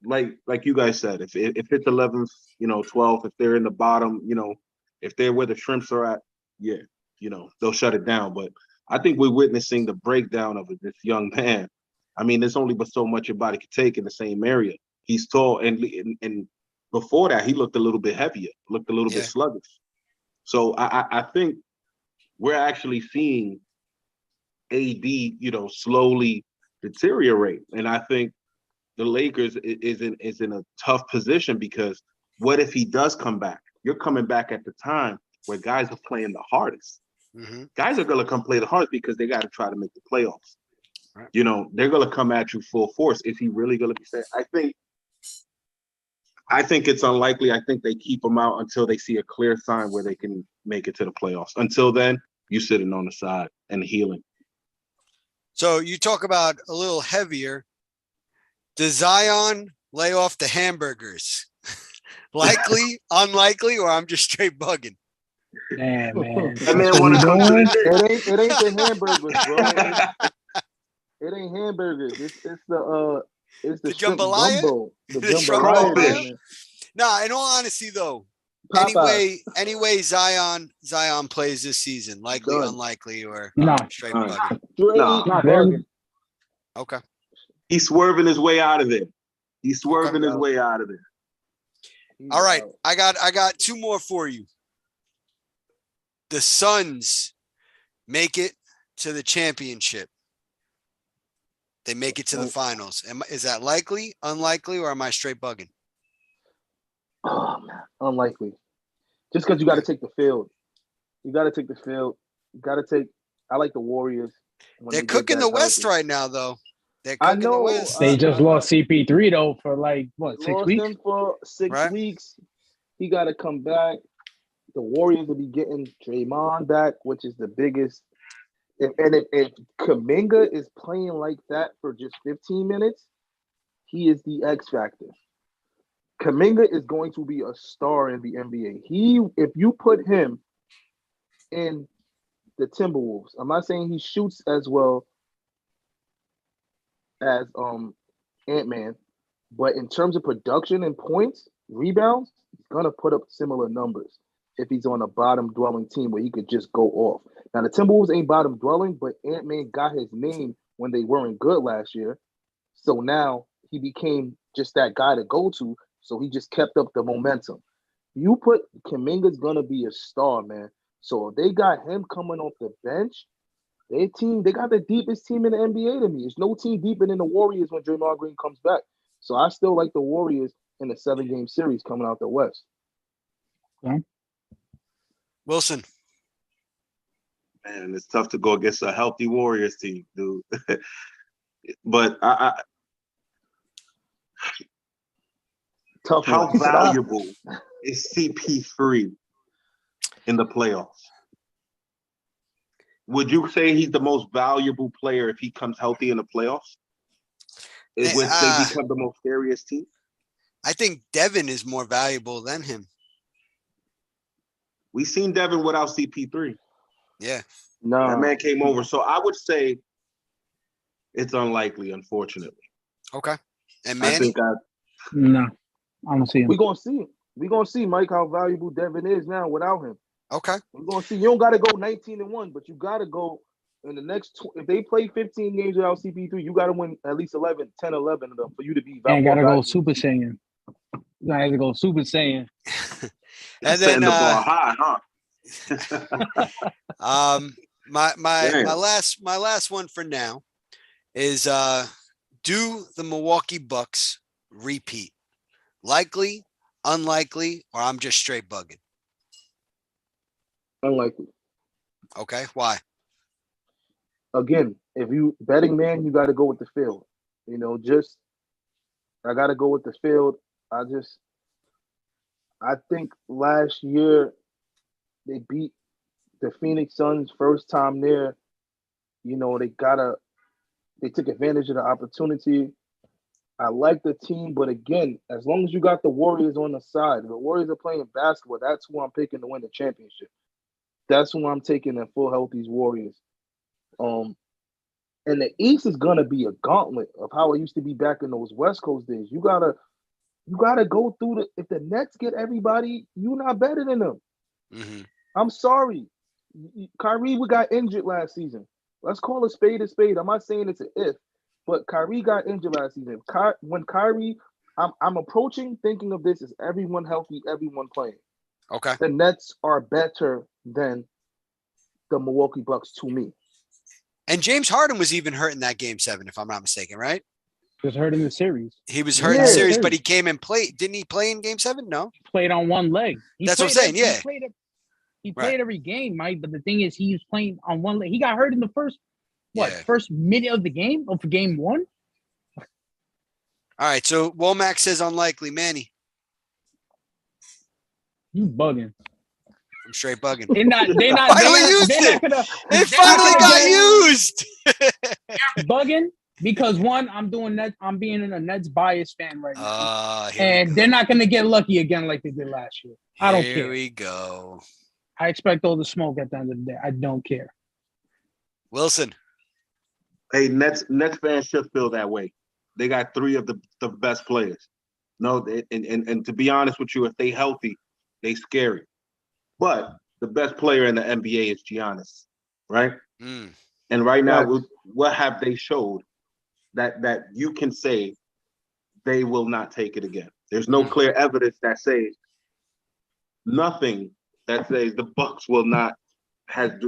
like you guys said, if it's 11th, 12th, if they're in the bottom, if they're where the Shrimps are at, yeah, they'll shut it down. But I think we're witnessing the breakdown of this young man. I mean, there's only but so much your body can take in the same area. He's tall, and before that, he looked a little bit heavier, looked a little bit sluggish. So I think we're actually seeing AD, slowly deteriorate. And I think the Lakers is in a tough position because what if he does come back? You're coming back at the time where guys are playing the hardest. Mm-hmm. Guys are going to come play the hardest because they got to try to make the playoffs. Right. They're going to come at you full force. Is he really going to be safe? I think it's unlikely. I think they keep him out until they see a clear sign where they can make it to the playoffs. Until then, you sitting on the side and healing. So you talk about a little heavier. Does Zion lay off the hamburgers? Likely, unlikely, or I'm just straight bugging? Damn, man. That man want to come to the It ain't the hamburgers, bro. It ain't hamburgers. It's the shrimp jambalaya? gumbo. The The shrimp jambalaya. crawfish. man. Nah, in all honesty, though, Popeyes. anyway, Zion plays this season. Likely, Done. unlikely, or No. straight Done. bugging. Straight Nah. Not bugging. Okay. He's swerving his way out of there. He's swerving Okay. his way out of there. All right, I got two more for you. The Suns make it to the championship. They make it to the finals. Is that likely, unlikely, or am I straight bugging? Oh, man. Unlikely. Just because you got to take the field. You got to take the field. You got to take. I like the Warriors. They're cooking the West right now, though. They're I cooking the know. West. They just lost CP3 though for like what, 6 Lost weeks? him for 6 Right. weeks. He got to come back. The Warriors will be getting Draymond back, which is the biggest. If Kuminga is playing like that for just 15 minutes, he is the X factor. Kuminga is going to be a star in the NBA. If you put him in the Timberwolves, I'm not saying he shoots as well as Ant-Man, but in terms of production and points, rebounds, he's gonna put up similar numbers if he's on a bottom dwelling team where he could just go off. Now the Timberwolves ain't bottom dwelling, but Ant-Man got his name when they weren't good last year. So now he became just that guy to go to. So he just kept up the momentum. You put Kuminga's gonna be a star, man. So if they got him coming off the bench, they got the deepest team in the NBA to me. There's no team deeper than the Warriors when Draymond Green comes back. So I still like the Warriors in the 7-game series coming out the West. Wilson. Man, it's tough to go against a healthy Warriors team, dude. But how valuable is CP3 in the playoffs? Would you say he's the most valuable player if he comes healthy in the playoffs? Would they become the most scariest team? I think Devin is more valuable than him. We seen Devin without CP3. Yeah. No. That man came over. So I would say it's unlikely, unfortunately. Okay. And Manny? No, I don't see him. We're gonna see. We're gonna see, Mike, how valuable Devin is now without him. Okay. We're gonna see. You don't gotta go 19-1, but you gotta go in the next if they play 15 games without CP3, you gotta win at least 11 of them for you to be And gotta go valuable. Super Saiyan. You gotta have to go Super Saiyan. And Setting then the bar high, huh? my last one for now is do the Milwaukee Bucks repeat? Likely, unlikely, or I'm just straight bugging? Unlikely. Okay, why? Again, if you betting man, you got to go with the field. You know, I got to go with the field. I think last year they beat the Phoenix Suns first time there. You know, they took advantage of the opportunity. I like the team, but again, as long as you got the Warriors on the side, the Warriors are playing basketball. That's who I'm picking to win the championship. That's who I'm taking in full health, these Warriors. And the East is gonna be a gauntlet of how it used to be back in those West Coast days. You gotta go through if the Nets get everybody, you're not better than them. Mm-hmm. I'm sorry. Kyrie got injured last season. Let's call a spade a spade. I'm not saying it's an if, but Kyrie got injured last season. When Kyrie, I'm approaching thinking of this as everyone healthy, everyone playing. Okay. The Nets are better than the Milwaukee Bucks to me. And James Harden was even hurt in that game 7, if I'm not mistaken, right? He was hurt in the series. He was hurt in the series, but he came and played. Didn't he play in game 7? No. He played on one leg. That's what I'm saying. Yeah. He played every game, Mike. But the thing is, he was playing on one leg. He got hurt in the first minute of the game of game 1. All right. So Womack says unlikely. Manny. You bugging. I'm straight bugging. They're not They finally got used. Bugging because one, I'm being a Nets biased fan right now. And they're not gonna get lucky again like they did last year. I don't care. Here we go. I expect all the smoke at the end of the day. I don't care. Wilson. Hey, Nets fans should feel that way. They got three of the best players. No, and to be honest with you, if they healthy, they scary. But the best player in the NBA is Giannis, right? And right now, what have they showed that you can say they will not take it again? There's no clear evidence that says nothing that says the Bucks will not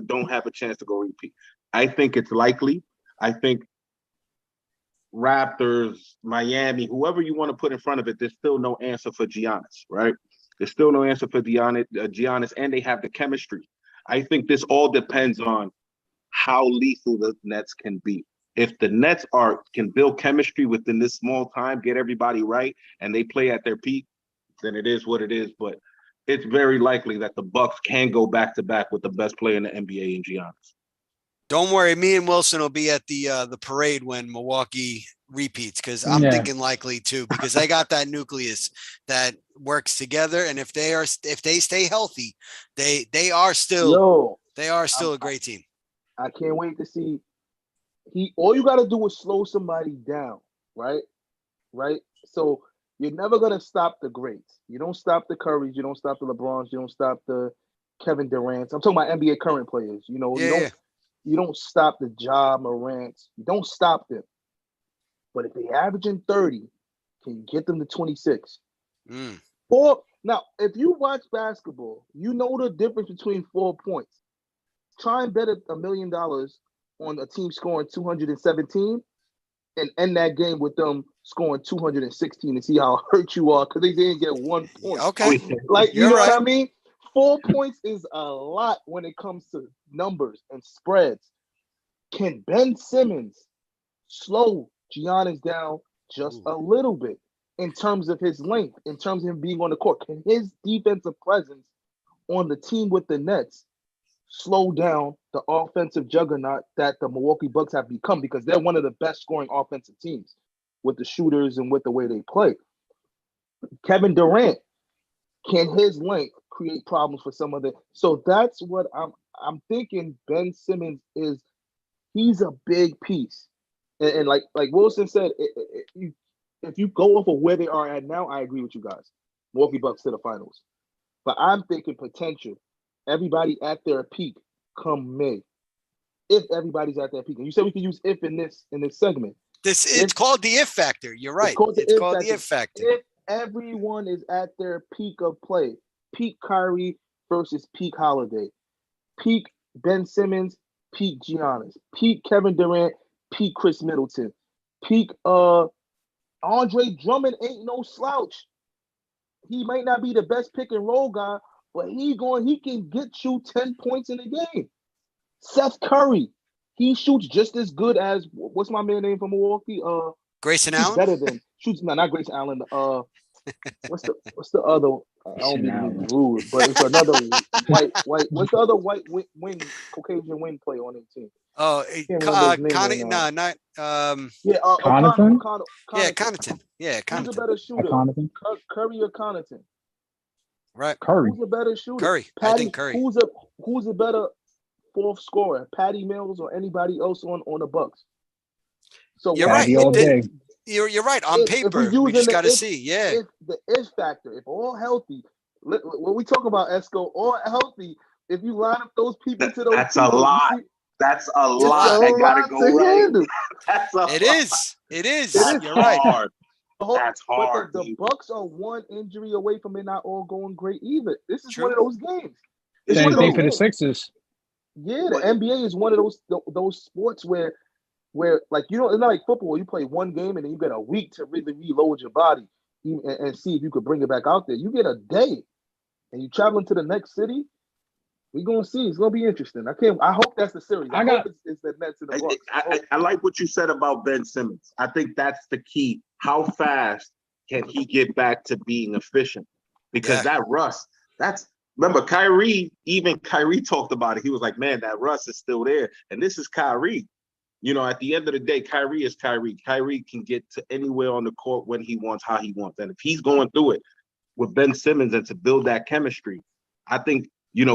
don't have a chance to go repeat. I think it's likely. I think Raptors, Miami, whoever you want to put in front of it, there's still no answer for Giannis, right? There's still no answer for Giannis, and they have the chemistry. I think this all depends on how lethal the Nets can be. If the Nets can build chemistry within this small time, get everybody right, and they play at their peak, then it is what it is. But it's very likely that the Bucks can go back to back with the best player in the NBA in Giannis. Don't worry, me and Wilson will be at the parade when Milwaukee repeats, because I'm thinking likely too, because they got that nucleus that works together, and if they stay healthy, they are still a great team. I can't wait to see. All you got to do is slow somebody down, right? Right. So you're never gonna stop the greats. You don't stop the Currys. You don't stop the LeBrons. You don't stop the Kevin Durant's. I'm talking about NBA current players. You don't stop the Ja Morants. You don't stop them. But if they averaging 30, can you get them to 26? Now, if you watch basketball, you know the difference between 4 points. Try and bet $1 million on a team scoring 217 and end that game with them scoring 216 and see how hurt you are because they didn't get 1 point. Okay. Like, you know what I mean? 4 points is a lot when it comes to numbers and spreads. Can Ben Simmons slow Giannis down just a little bit in terms of his length, in terms of him being on the court? Can his defensive presence on the team with the Nets slow down the offensive juggernaut that the Milwaukee Bucks have become, because they're one of the best scoring offensive teams with the shooters and with the way they play? Kevin Durant, can his length create problems for some of the? So that's what I'm thinking. Ben Simmons he's a big piece, and like Wilson said, if you go off of where they are at now, I agree with you guys. Milwaukee Bucks to the finals, but I'm thinking potential. Everybody at their peak come May. If everybody's at their peak, and you said we could use if in this segment. It's called the if factor. You're right. It's called the if factor. If everyone is at their peak of play, peak Kyrie versus peak Holiday, peak Ben Simmons, peak Giannis, peak Kevin Durant, peak Chris Middleton, peak Andre Drummond ain't no slouch. He might not be the best pick and roll guy, but he can get you 10 points in a game. Seth Curry, he shoots just as good as what's my man name from Milwaukee? Grayson Allen? Better than not Grayson Allen. What's the other? I don't mean to be rude, but it's another white. What's the other white wing Caucasian wing player on their team? Oh, Connaughton. No, not. Connaughton. Yeah, Connaughton. Yeah, Connaughton. Who's a better shooter? Curry or Connaughton? Right. Curry. Who's a better shooter? Curry. I think Curry. Who's a better fourth scorer? Patty Mills or anybody else on the Bucks? So you're right. You're right. On paper, we just got to see. Yeah. If the if factor, if all healthy, when we talk about Esco, all healthy, if you line up those people to those that's people, a lot. That's a lot. That gotta go right. That's a lot. It is. You're right. Hard. That's hard. But the Bucks are one injury away from it not all going great either. This is one of those games. Same thing for the Sixers. Yeah, the NBA is one of those sports where like, you know, it's not like football. You play one game and then you get a week to really reload your body and see if you could bring it back out there. You get a day and you traveling to the next city. We're gonna see. It's gonna be interesting. I hope that's the series. I hope it's the Nets and the Bucks. I like what you said about Ben Simmons. I think that's the key. How fast can he get back to being efficient? Because that rust, remember Kyrie talked about it. He was like, man, that rust is still there. And this is Kyrie. You know, at the end of the day, Kyrie is Kyrie. Kyrie can get to anywhere on the court when he wants, how he wants. And if he's going through it with Ben Simmons and to build that chemistry, I think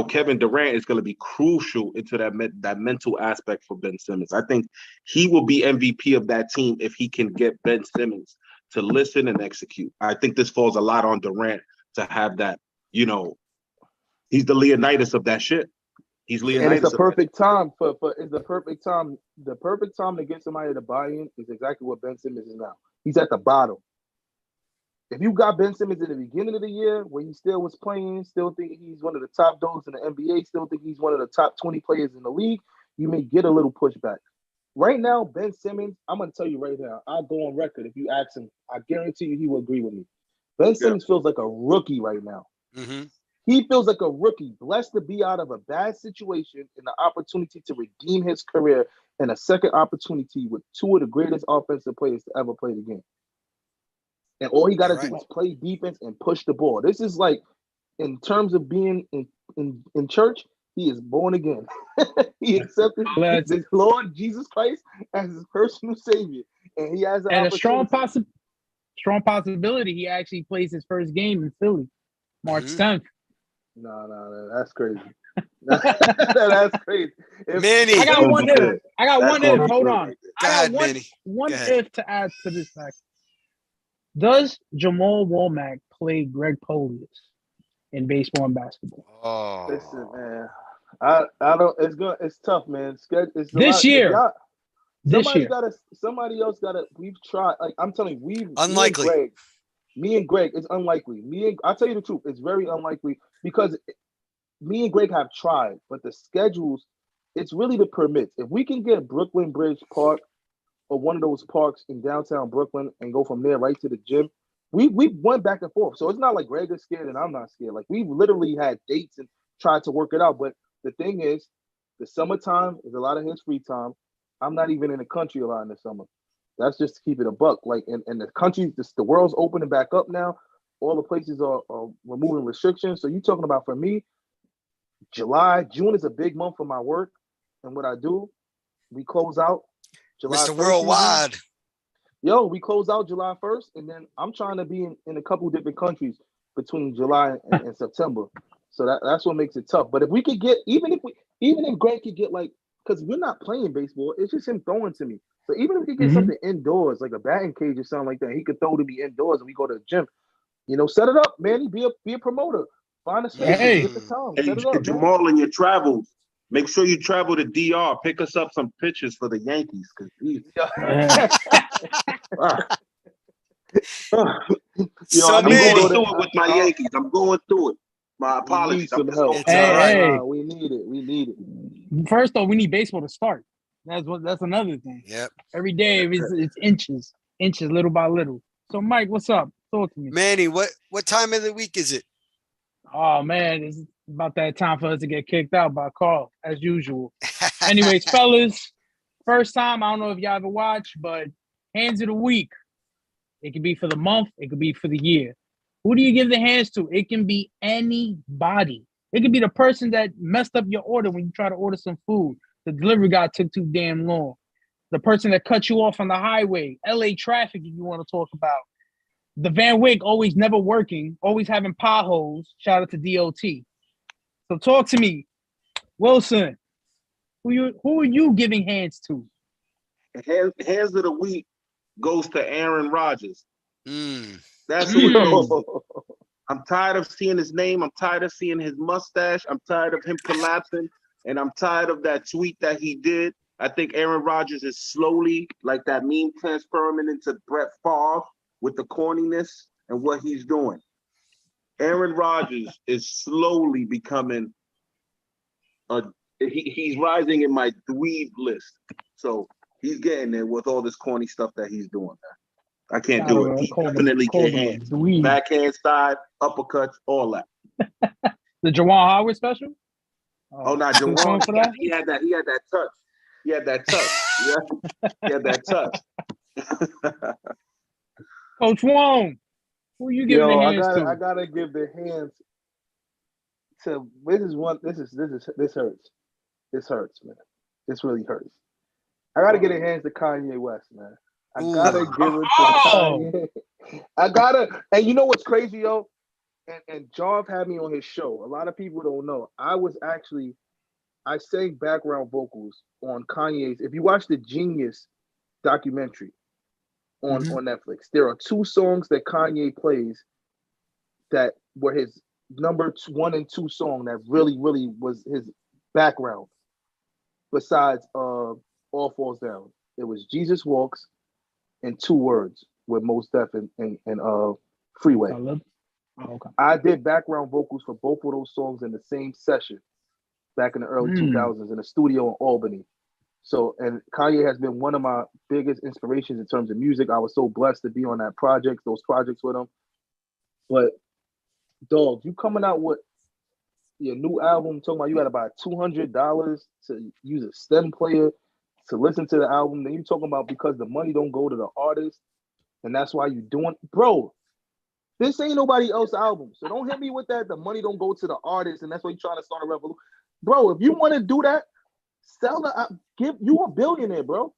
Kevin Durant is going to be crucial into that mental aspect for Ben Simmons. I think he will be MVP of that team if he can get Ben Simmons to listen and execute. I think this falls a lot on Durant to have that, he's the Leonidas of that shit. He's Leonidas. And it's the perfect time it's the perfect time. The perfect time to get somebody to buy in is exactly what Ben Simmons is now. He's at the bottom. If you got Ben Simmons in the beginning of the year where he still was playing, still think he's one of the top dogs in the NBA, still think he's one of the top 20 players in the league, you may get a little pushback. Right now, Ben Simmons, I'm going to tell you right now, I'll go on record. If you ask him, I guarantee you he will agree with me. Ben Simmons feels like a rookie right now. Mm-hmm. He feels like a rookie, blessed to be out of a bad situation and the opportunity to redeem his career and a second opportunity with two of the greatest offensive players to ever play the game. And all he got to do is play defense and push the ball. This is like, in terms of being in church, he is born again. He accepted his Lord Jesus Christ as his personal savior. And he has a strong possibility he actually plays his first game in Philly, March 10th. No, that's crazy. That's crazy. Manny, I got one if. Hold on. Go ahead, Manny. One if to add to this fact. Does Jamal Womack play Greg Polius in baseball and basketball? Oh, listen, man. I don't. It's good. It's tough, man. It's this year. Somebody else gotta. We've tried. Like I'm telling you, unlikely. Me and Greg, it's unlikely. I'll tell you the truth. It's very unlikely because me and Greg have tried, but the schedules. It's really the permits. If we can get Brooklyn Bridge Park or one of those parks in downtown Brooklyn and go from there right to the gym. We went back and forth. So it's not like Greg is scared and I'm not scared. Like we literally had dates and tried to work it out. But the thing is, the summertime is a lot of his free time. I'm not even in the country a lot in the summer. That's just to keep it a buck. Like in the country, the world's opening back up now. All the places are removing restrictions. So you're talking about for me, June is a big month for my work and what I do. We close out July Mr. Worldwide. We close out July 1st, and then I'm trying to be in a couple different countries between July and September. So that's what makes it tough. But if we could get, even if Greg could get because we're not playing baseball, it's just him throwing to me. So even if we could get something indoors, like a batting cage or something like that, he could throw to me indoors and we go to the gym. Set it up, man. Be a promoter. Find a space. Get the time. Set it up, Jamal, in your travels, make sure you travel to DR. Pick us up some pitchers for the Yankees. I'm going through it with my Yankees. I'm going through it. My apologies. We need it. First off, we need baseball to start. That's another thing. Yep. Every day it's inches, little by little. So, Mike, what's up? Talk to me. Manny, what time of the week is it? Oh, man, it's about that time for us to get kicked out by Carl, as usual. Anyways, fellas, first time, I don't know if y'all ever watched, but hands of the week. It could be for the month. It could be for the year. Who do you give the hands to? It can be anybody. It could be the person that messed up your order when you try to order some food. The delivery guy took too damn long. The person that cut you off on the highway. LA traffic, if you want to talk about. The Van Wyck always never working, always having potholes. Shout out to DOT. So talk to me. Wilson, who are you giving hands to? Hands of the week goes to Aaron Rodgers. That's who it goes to. I'm tired of seeing his name. I'm tired of seeing his mustache. I'm tired of him collapsing. And I'm tired of that tweet that he did. I think Aaron Rodgers is slowly, like that meme, transforming into Brett Favre with the corniness and what he's doing. Aaron Rodgers is slowly becoming he's rising in my dweeb list. So he's getting there with all this corny stuff that he's doing. I can't do it. He definitely can hands. Backhand, side, uppercuts, all that. The Juwan Howard special? Oh, no, Juwan, he had that touch. He had that touch. Coach Wong, who are you giving the hands to? I gotta give the hands to this hurts. This hurts, man. This really hurts. I gotta give the hands to Kanye West, man. I gotta give it to Kanye. And you know what's crazy, yo? and Jarv had me on his show. A lot of people don't know. I sang background vocals on Kanye's. If you watch the Genius documentary on Netflix, there are 2 songs that Kanye plays that were his number 1 and 2 song that really, really was his background. Besides All Falls Down, it was Jesus Walks and 2 Words with Mos Def and Freeway. Okay. I did background vocals for both of those songs in the same session back in the early 2000s in a studio in Albany. So, and Kanye has been one of my biggest inspirations in terms of music. I was so blessed to be on those projects with him. But, dog, you coming out with your new album, talking about you got to buy $200 to use a stem player to listen to the album. Then you talking about because the money don't go to the artist, and that's why you doing, bro. This ain't nobody else's album, so don't hit me with that. The money don't go to the artist, and that's why you trying to start a revolution, bro. If you want to do that, give you a billionaire, bro.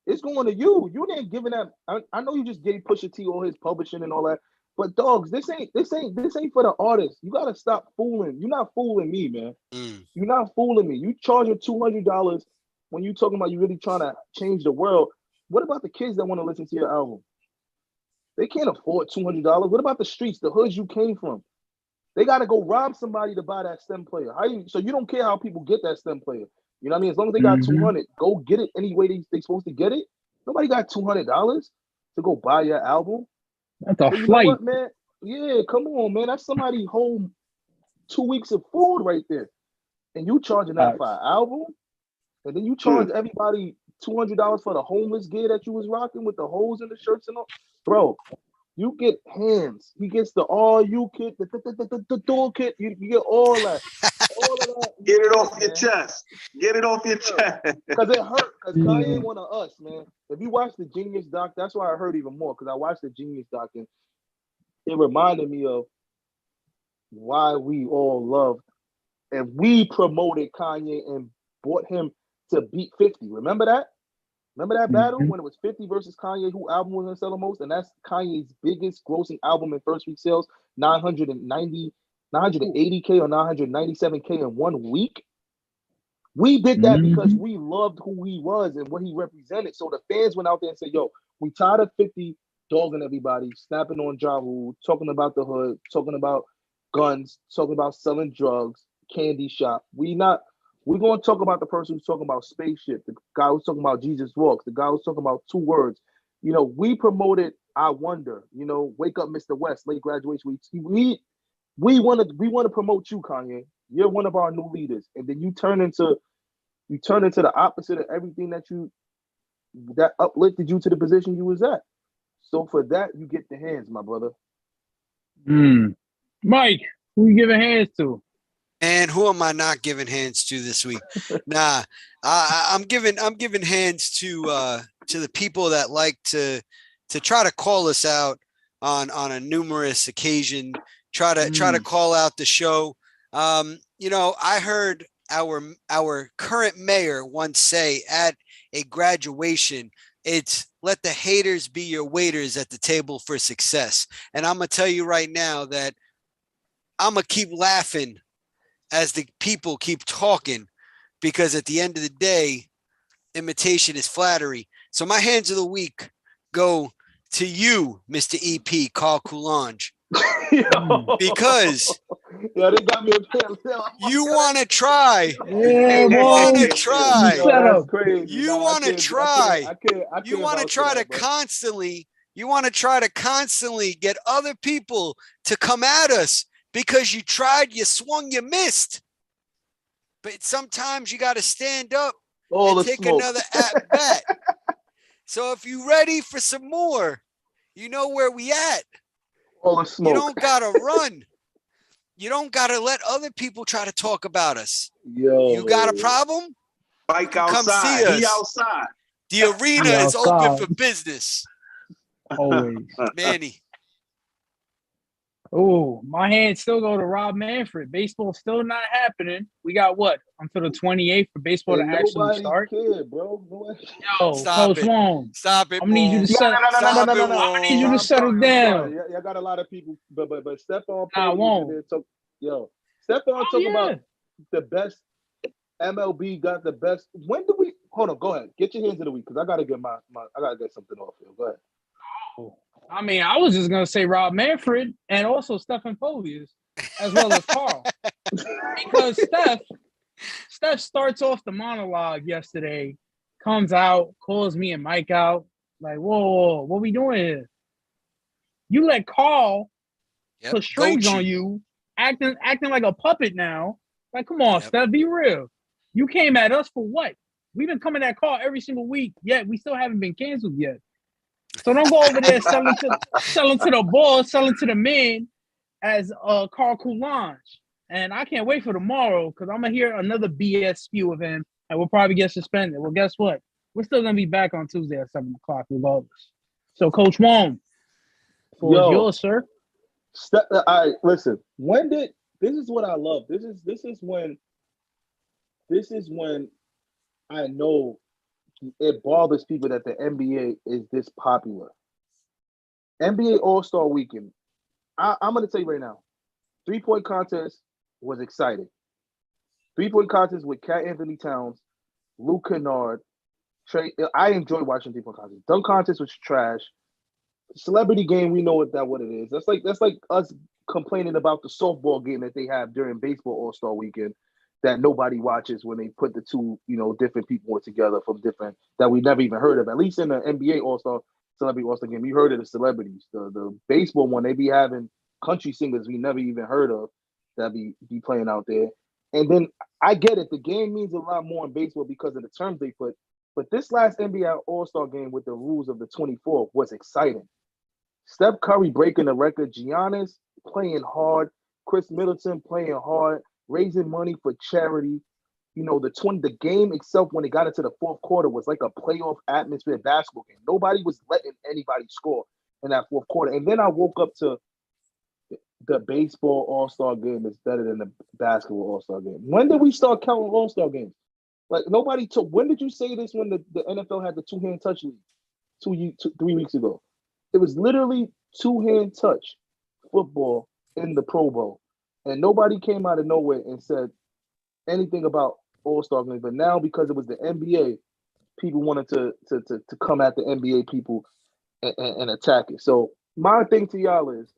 It's going to you. You didn't give that. I know you just gave Pusha T all his publishing and all that, but dogs, this ain't for the artist. You gotta stop fooling. You're not fooling me, man. You're not fooling me. You charging $200 when you talking about you really trying to change the world. What about the kids that want to listen to your album? They can't afford $200. What about the streets, the hoods you came from? They got to go rob somebody to buy that stem player. So you don't care how people get that stem player. You know what I mean? As long as they got $200, go get it any way they supposed to get it. Nobody got $200 to go buy your album. That's a flight. What, man? Yeah, come on, man. That's somebody home 2 weeks of food right there. And you charging that for an album? And then you charge everybody $200 for the homeless gear that you was rocking with the holes in the shirts and all. Bro, you get hands. He gets the all you kit, the door kit. You get all that. All of that. Get it off your chest. Get it off your chest. Because it hurt. Because Kanye ain't one of us, man. If you watch the Genius doc, that's why I hurt even more. Because I watched the Genius doc and it reminded me of why we all loved and we promoted Kanye and brought him to beat 50. Remember that? Remember that battle when it was 50 versus Kanye, who album was gonna sell the most? And that's Kanye's biggest grossing album in first week sales, 980K or 997K in 1 week. We did that because we loved who he was and what he represented. So the fans went out there and said, yo, we tired of 50 dogging everybody, snapping on Ja Rule, talking about the hood, talking about guns, talking about selling drugs, candy shop. We're going to talk about the person who's talking about spaceship, the guy who's talking about Jesus Walks, the guy who's talking about 2 Words. You know, we promoted I Wonder, you know, Wake Up Mr. West, late graduation. We want to promote you, Kanye. You're one of our new leaders. And then you turn into the opposite of everything that uplifted you to the position you was at. So for that, you get the hands, my brother. Mike, who you giving hands to? And who am I not giving hands to this week? Nah, I'm giving hands to the people that like to try to call us out on a numerous occasion. Try to call out the show. You know, I heard our current mayor once say at a graduation, it's let the haters be your waiters at the table for success. And I'm gonna tell you right now that I'm gonna keep laughing as the people keep talking, because at the end of the day, imitation is flattery. So my hands of the week go to you, Mr. EP, Carl Coulange, because they got me you want to try. Yeah, you want to try. You want to try. You want to try to constantly. You want to try to constantly get other people to come at us. Because you tried, you swung, you missed. But sometimes you got to stand up and take another at bat. So if you're ready for some more, you know where we at. All the smoke. You don't got to run. You don't got to let other people try to talk about us. You got a problem? Mike outside. Come see us. He outside. The arena is open for business. Always. Manny. Oh, my hands still go to Rob Manfred. Baseball's still not happening. We got what until the 28th for baseball to actually start. Cared, bro. Nobody... Yo, Stop Coach it. Wong. Stop it, I'm gonna need you to settle. Stop it, I'm gonna need you to settle down. I got a lot of people, but Stephon Won't. Stephon talk about the best. MLB got the best. When do we? Hold on, go ahead. Get your hands in the week because I gotta get I gotta get something off here. Go ahead. I mean, I was just gonna say Rob Manfred and also Stephen Fovius, as well as Carl, because Steph starts off the monologue yesterday, comes out, calls me and Mike out, like, whoa, what we doing here? You let Carl put strings on you, acting like a puppet now. Like, come on, Steph, be real. You came at us for what? We've been coming at Carl every single week, yet we still haven't been canceled yet. So don't go over there selling to the boss, selling to the men as Carl Coulange. And I can't wait for tomorrow because I'm going to hear another BS spew of him and we'll probably get suspended. Well, guess what? We're still going to be back on Tuesday at 7 o'clock regardless. So, Coach Wong, floor is yours, sir. All right, listen. This is what I love. This is when I know it bothers people that the NBA is this popular. NBA All-Star Weekend. I'm going to tell you right now, 3-point contest was exciting. 3-point contest with Cat Anthony Towns, Luke Kennard, Trey. I enjoy watching 3-point contest. Dunk contest was trash. Celebrity game, we know what it is. That's like us complaining about the softball game that they have during baseball All-Star Weekend that nobody watches when they put the two, different people together from different that we never even heard of. At least in the NBA All-Star Celebrity All-Star game, you heard of the celebrities. The baseball one, they be having country singers we never even heard of that be playing out there. And then I get it. The game means a lot more in baseball because of the terms they put. But this last NBA All-Star game with the rules of the 24 was exciting. Steph Curry breaking the record, Giannis playing hard, Chris Middleton playing hard, raising money for charity. The game itself when it got into the fourth quarter was like a playoff atmosphere basketball game. Nobody was letting anybody score in that fourth quarter. And then I woke up to the baseball All-Star game is better than the basketball All-Star game. When did we start counting All-Star games? Like nobody took. When did you say this? When the NFL had the two-hand touch league 3 weeks ago? It was literally two-hand touch football in the Pro Bowl, and nobody came out of nowhere and said anything about All-Star games. But now, because it was the NBA, people wanted to come at the NBA people and attack it. So my thing to y'all is,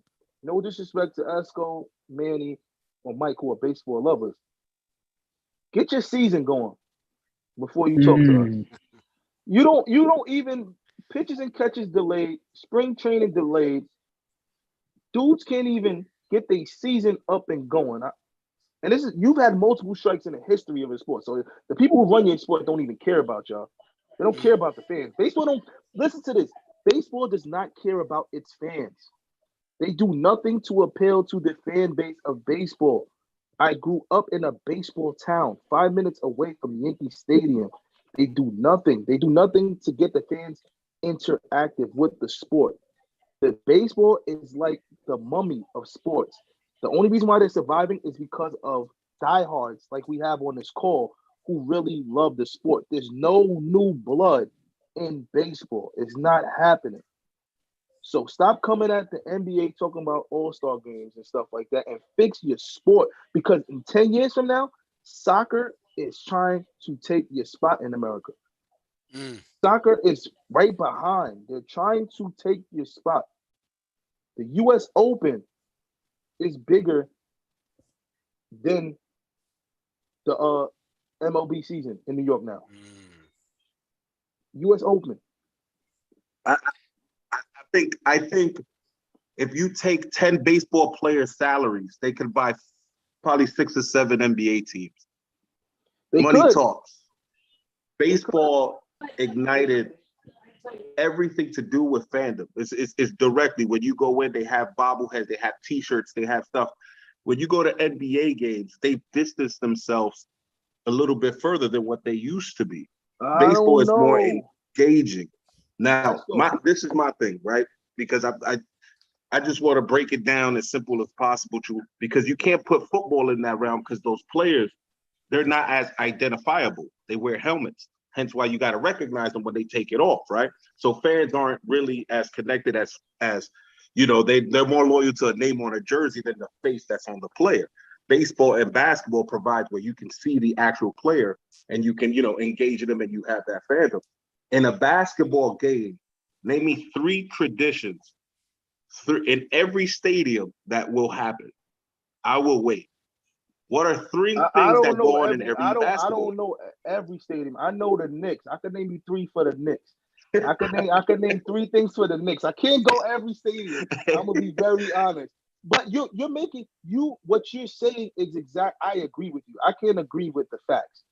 no disrespect to Esco, Manny, or Mike, who are baseball lovers, get your season going before you talk to us. You don't even pitches and catches delayed, spring training delayed. Dudes can't even get their season up and going. And you've had multiple strikes in the history of the sport. So the people who run your sport don't even care about y'all. They don't care about the fans. Baseball don't listen to this. Baseball does not care about its fans. They do nothing to appeal to the fan base of baseball. I grew up in a baseball town, 5 minutes away from Yankee Stadium. They do nothing. They do nothing to get the fans interactive with the sport. The baseball is like the mummy of sports. The only reason why they're surviving is because of diehards like we have on this call who really love the sport. There's no new blood in baseball. It's not happening. So stop coming at the NBA talking about all-star games and stuff like that and fix your sport, because in 10 years from now, soccer is trying to take your spot in America. Soccer is right behind. They're trying to take your spot. The U.S. Open is bigger than the MLB season in New York now. U.S. Open. I think if you take 10 baseball players' salaries, they could buy probably 6 or 7 NBA teams. Money talks. Baseball ignited everything to do with fandom. It's directly when you go in, they have bobbleheads, they have T-shirts, they have stuff. When you go to NBA games, they distance themselves a little bit further than what they used to be. Baseball is more engaging. Now, this is my thing, right? Because I I just want to break it down as simple as possible, because you can't put football in that realm because those players, they're not as identifiable. They wear helmets. Hence why you got to recognize them when they take it off, right? So fans aren't really as connected as they're more loyal to a name on a jersey than the face that's on the player. Baseball and basketball provides where you can see the actual player and you can, engage in them and you have that fandom. In a basketball game, name me 3 traditions in every stadium that will happen. I will wait. What are 3 things that go on in every basketball? I don't know every stadium. I know the Knicks. I could name you 3 for the Knicks. I could name 3 things for the Knicks. I can't go every stadium. I'm gonna be very honest. But you're making what you're saying is exact. I agree with you. I can't agree with the facts.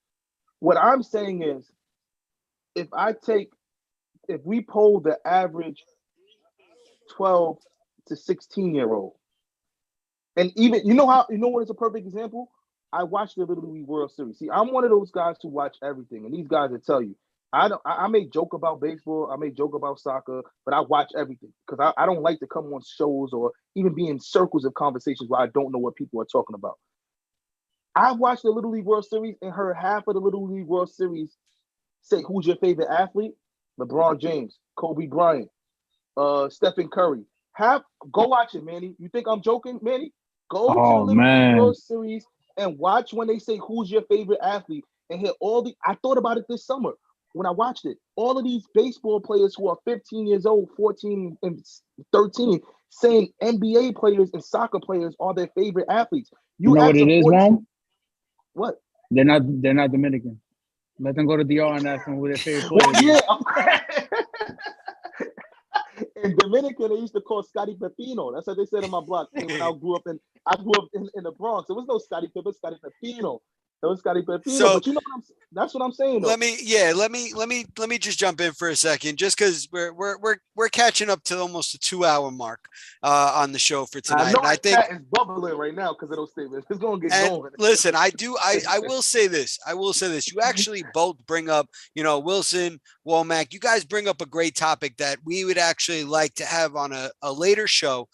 What I'm saying is, if we poll the average 12 to 16-year-old, and even what is a perfect example? I watched the Little League World Series. See, I'm one of those guys who watch everything, and these guys will tell you, I may joke about baseball, I may joke about soccer, but I watch everything because I don't like to come on shows or even be in circles of conversations where I don't know what people are talking about. I watched the Little League World Series and heard half of the Little League World Series say, "Who's your favorite athlete?" LeBron James, Kobe Bryant, Stephen Curry. Go watch it, Manny. You think I'm joking, Manny? Go to the Little League World Series and watch when they say, "Who's your favorite athlete?" and hear I thought about it this summer when I watched it. All of these baseball players who are 15 years old, 14 and 13, saying NBA players and soccer players are their favorite athletes. You know what it is, Mom? What? They're not Dominican. Let them go to DR and ask them who their favorite player is. Yeah. In Dominican, they used to call Scotty Pepino. That's what they said in my block. When I grew up in the Bronx. There was no Scotty Pippen, Scotty Pepino. There was Scotty Pepino. So, but that's what I'm saying. Though. Let me just jump in for a second, just because we're catching up to almost a 2-hour mark on the show for tonight. I know and I think it's bubbling right now because of those statements. It's gonna get going. Listen, I will say this. You actually both bring up, Wilson, Womack, you guys bring up a great topic that we would actually like to have on a later show.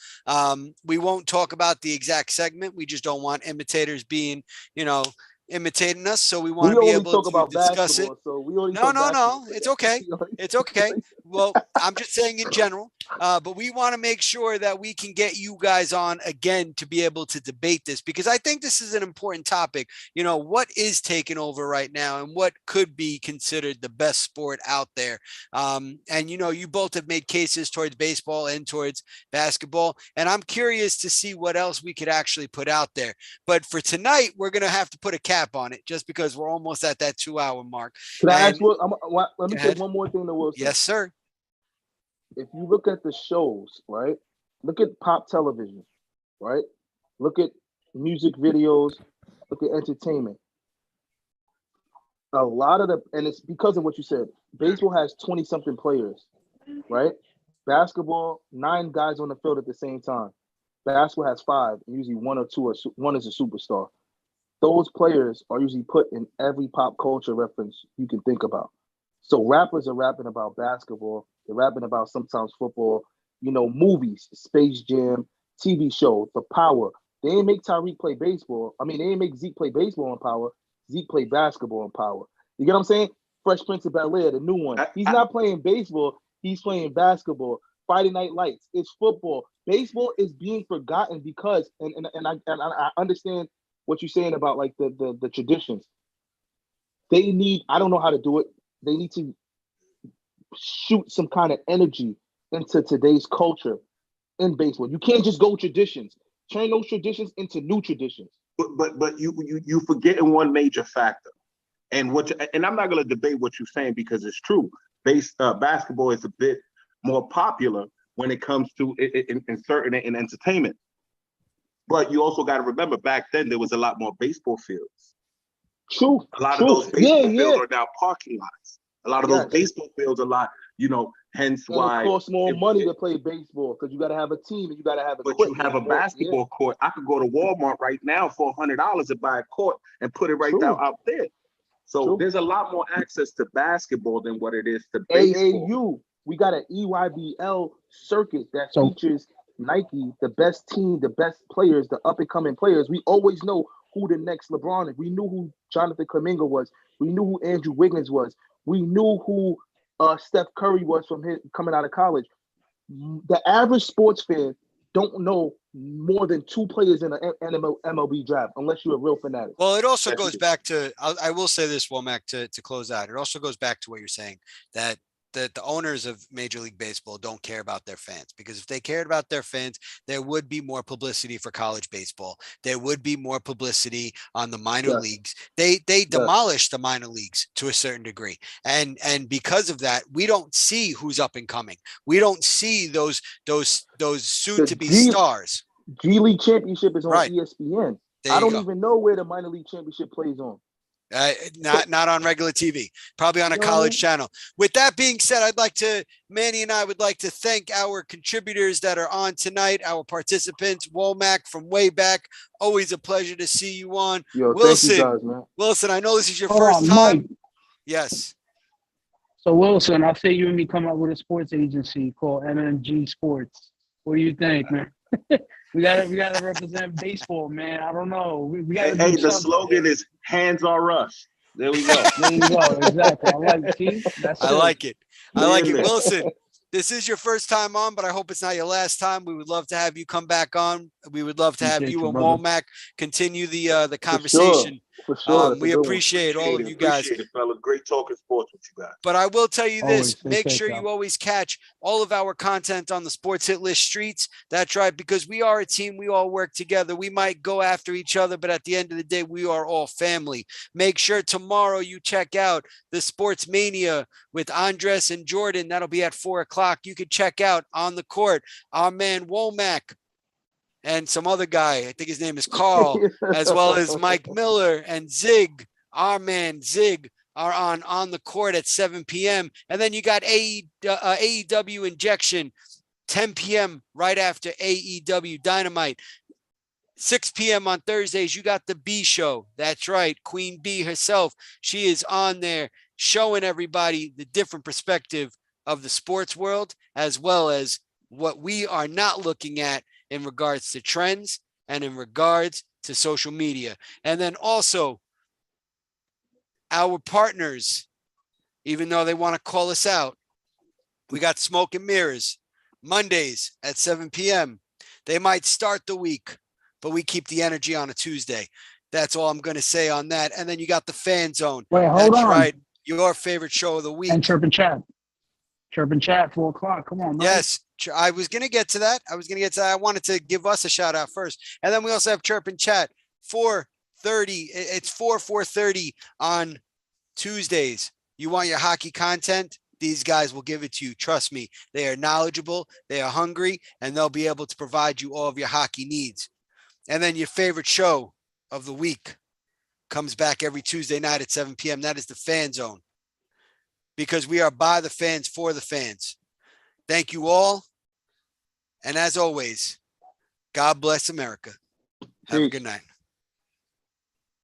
We won't talk about the exact segment. We just don't want imitators being, imitating us, so we want to be able to discuss it. So we only no, it's okay. It's okay. Well, I'm just saying in general, but we want to make sure that we can get you guys on again to be able to debate this, because I think this is an important topic. What is taking over right now and what could be considered the best sport out there. And you both have made cases towards baseball and towards basketball, and I'm curious to see what else we could actually put out there. But for tonight, we're going to have to put a cap on it just because we're almost at that 2-hour mark. Can I ask let me say one more thing to Wilson. Yes, sir. If you look at the shows, right? Look at pop television, right? Look at music videos, look at entertainment. A lot of and it's because of what you said. Baseball has 20-something players, right? Basketball, 9 guys on the field at the same time. Basketball has 5, and usually 1 or 2 one is a superstar. Those players are usually put in every pop culture reference you can think about. So rappers are rapping about basketball. They're rapping about sometimes football, movies, Space Jam, TV show, The Power. They didn't make Tyreek play baseball. They didn't make Zeke play baseball in Power. Zeke played basketball in Power. You get what I'm saying? Fresh Prince of Bel-Air, the new one. He's not playing baseball. He's playing basketball. Friday Night Lights. It's football. Baseball is being forgotten because, and I understand what you're saying about like the traditions. They need, I don't know how to do it. They need to shoot some kind of energy into today's culture in baseball. You can't just go traditions. Turn those traditions into new traditions. But you forgetting one major factor. And I'm not going to debate what you're saying because it's true. Basketball is a bit more popular when it comes to in entertainment. But you also got to remember, back then there was a lot more baseball fields. True. A lot of those baseball fields are now parking lots. A lot of those baseball fields are hence why it costs more money to play baseball because you got to have a team and you got to have But you have a basketball court. I could go to Walmart right now for $100 and buy a court and put it right down out there. So there's a lot more access to basketball than what it is to baseball. AAU, we got an EYBL circuit that features Nike, the best team, the best players, the up and coming players, we always know who the next LeBron is. We knew who Jonathan Kuminga was. We knew who Andrew Wiggins was. We knew who Steph Curry was from his coming out of college. The average sports fan don't know more than 2 players in an MLB draft unless you're a real fanatic. Well, it also goes back to, I will say this, Womack, to close out. It also goes back to what you're saying, that the owners of Major League Baseball don't care about their fans, because if they cared about their fans, there would be more publicity for college baseball. There would be more publicity on the minor leagues. They demolished the minor leagues to a certain degree. And because of that, we don't see who's up and coming. We don't see those soon to be stars. G League Championship is on ESPN. I don't even know where the minor league championship plays on. Not on regular TV, probably on a college channel. With that being said, Manny and I would like to thank our contributors that are on tonight, our participants. Womack from way back, always a pleasure to see you on. Wilson, thank you guys, man. Wilson, I know this is your first time. Mike. Yes. So Wilson, I say you and me come up with a sports agency called MMG Sports. What do you think, man? We gotta represent baseball, man. I don't know. We gotta the slogan is "Hands are us." There we go. There you go. Exactly. I like it. I like it. Wilson, this is your first time on, but I hope it's not your last time. We would love to have you come back on. We would love to have you and Womack continue the conversation. For sure. We appreciate all of you guys. Appreciate it, fellas. Great talking sports with you guys. But I will tell you this, make sure you always catch all of our content on the Sports Hit List streets. That's right, because we are a team. We all work together. We might go after each other, but at the end of the day, we are all family. Make sure tomorrow you check out the Sports Mania with Andres and Jordan. That'll be at 4:00. You can check out On the Court our man Womack and some other guy, I think his name is Carl, as well as Mike Miller and Zig, our man Zig, are on the court at 7 p.m. And then you got AEW Injection, 10 p.m. right after AEW Dynamite. 6 p.m. on Thursdays, you got the B Show. That's right, Queen B herself. She is on there showing everybody the different perspective of the sports world, as well as what we are not looking at in regards to trends and in regards to social media. And then also our partners, even though they want to call us out, we got Smoke and Mirrors Mondays at 7 p.m. They might start the week, but we keep the energy on a Tuesday. That's all I'm going to say on that. And then you got the Fan Zone. Wait, hold on. Right. Your favorite show of the week. And Chirp and Chat. Chirp and Chat, 4:00. Come on, man. Yes. I was going to get to that. I wanted to give us a shout out first. And then we also have Chirp and Chat, 4:30. It's 4:30 on Tuesdays. You want your hockey content? These guys will give it to you. Trust me. They are knowledgeable. They are hungry, and they'll be able to provide you all of your hockey needs. And then your favorite show of the week comes back every Tuesday night at 7 p.m. That is the Fan Zone, because we are by the fans for the fans. Thank you all. And as always, God bless America. Have a good night.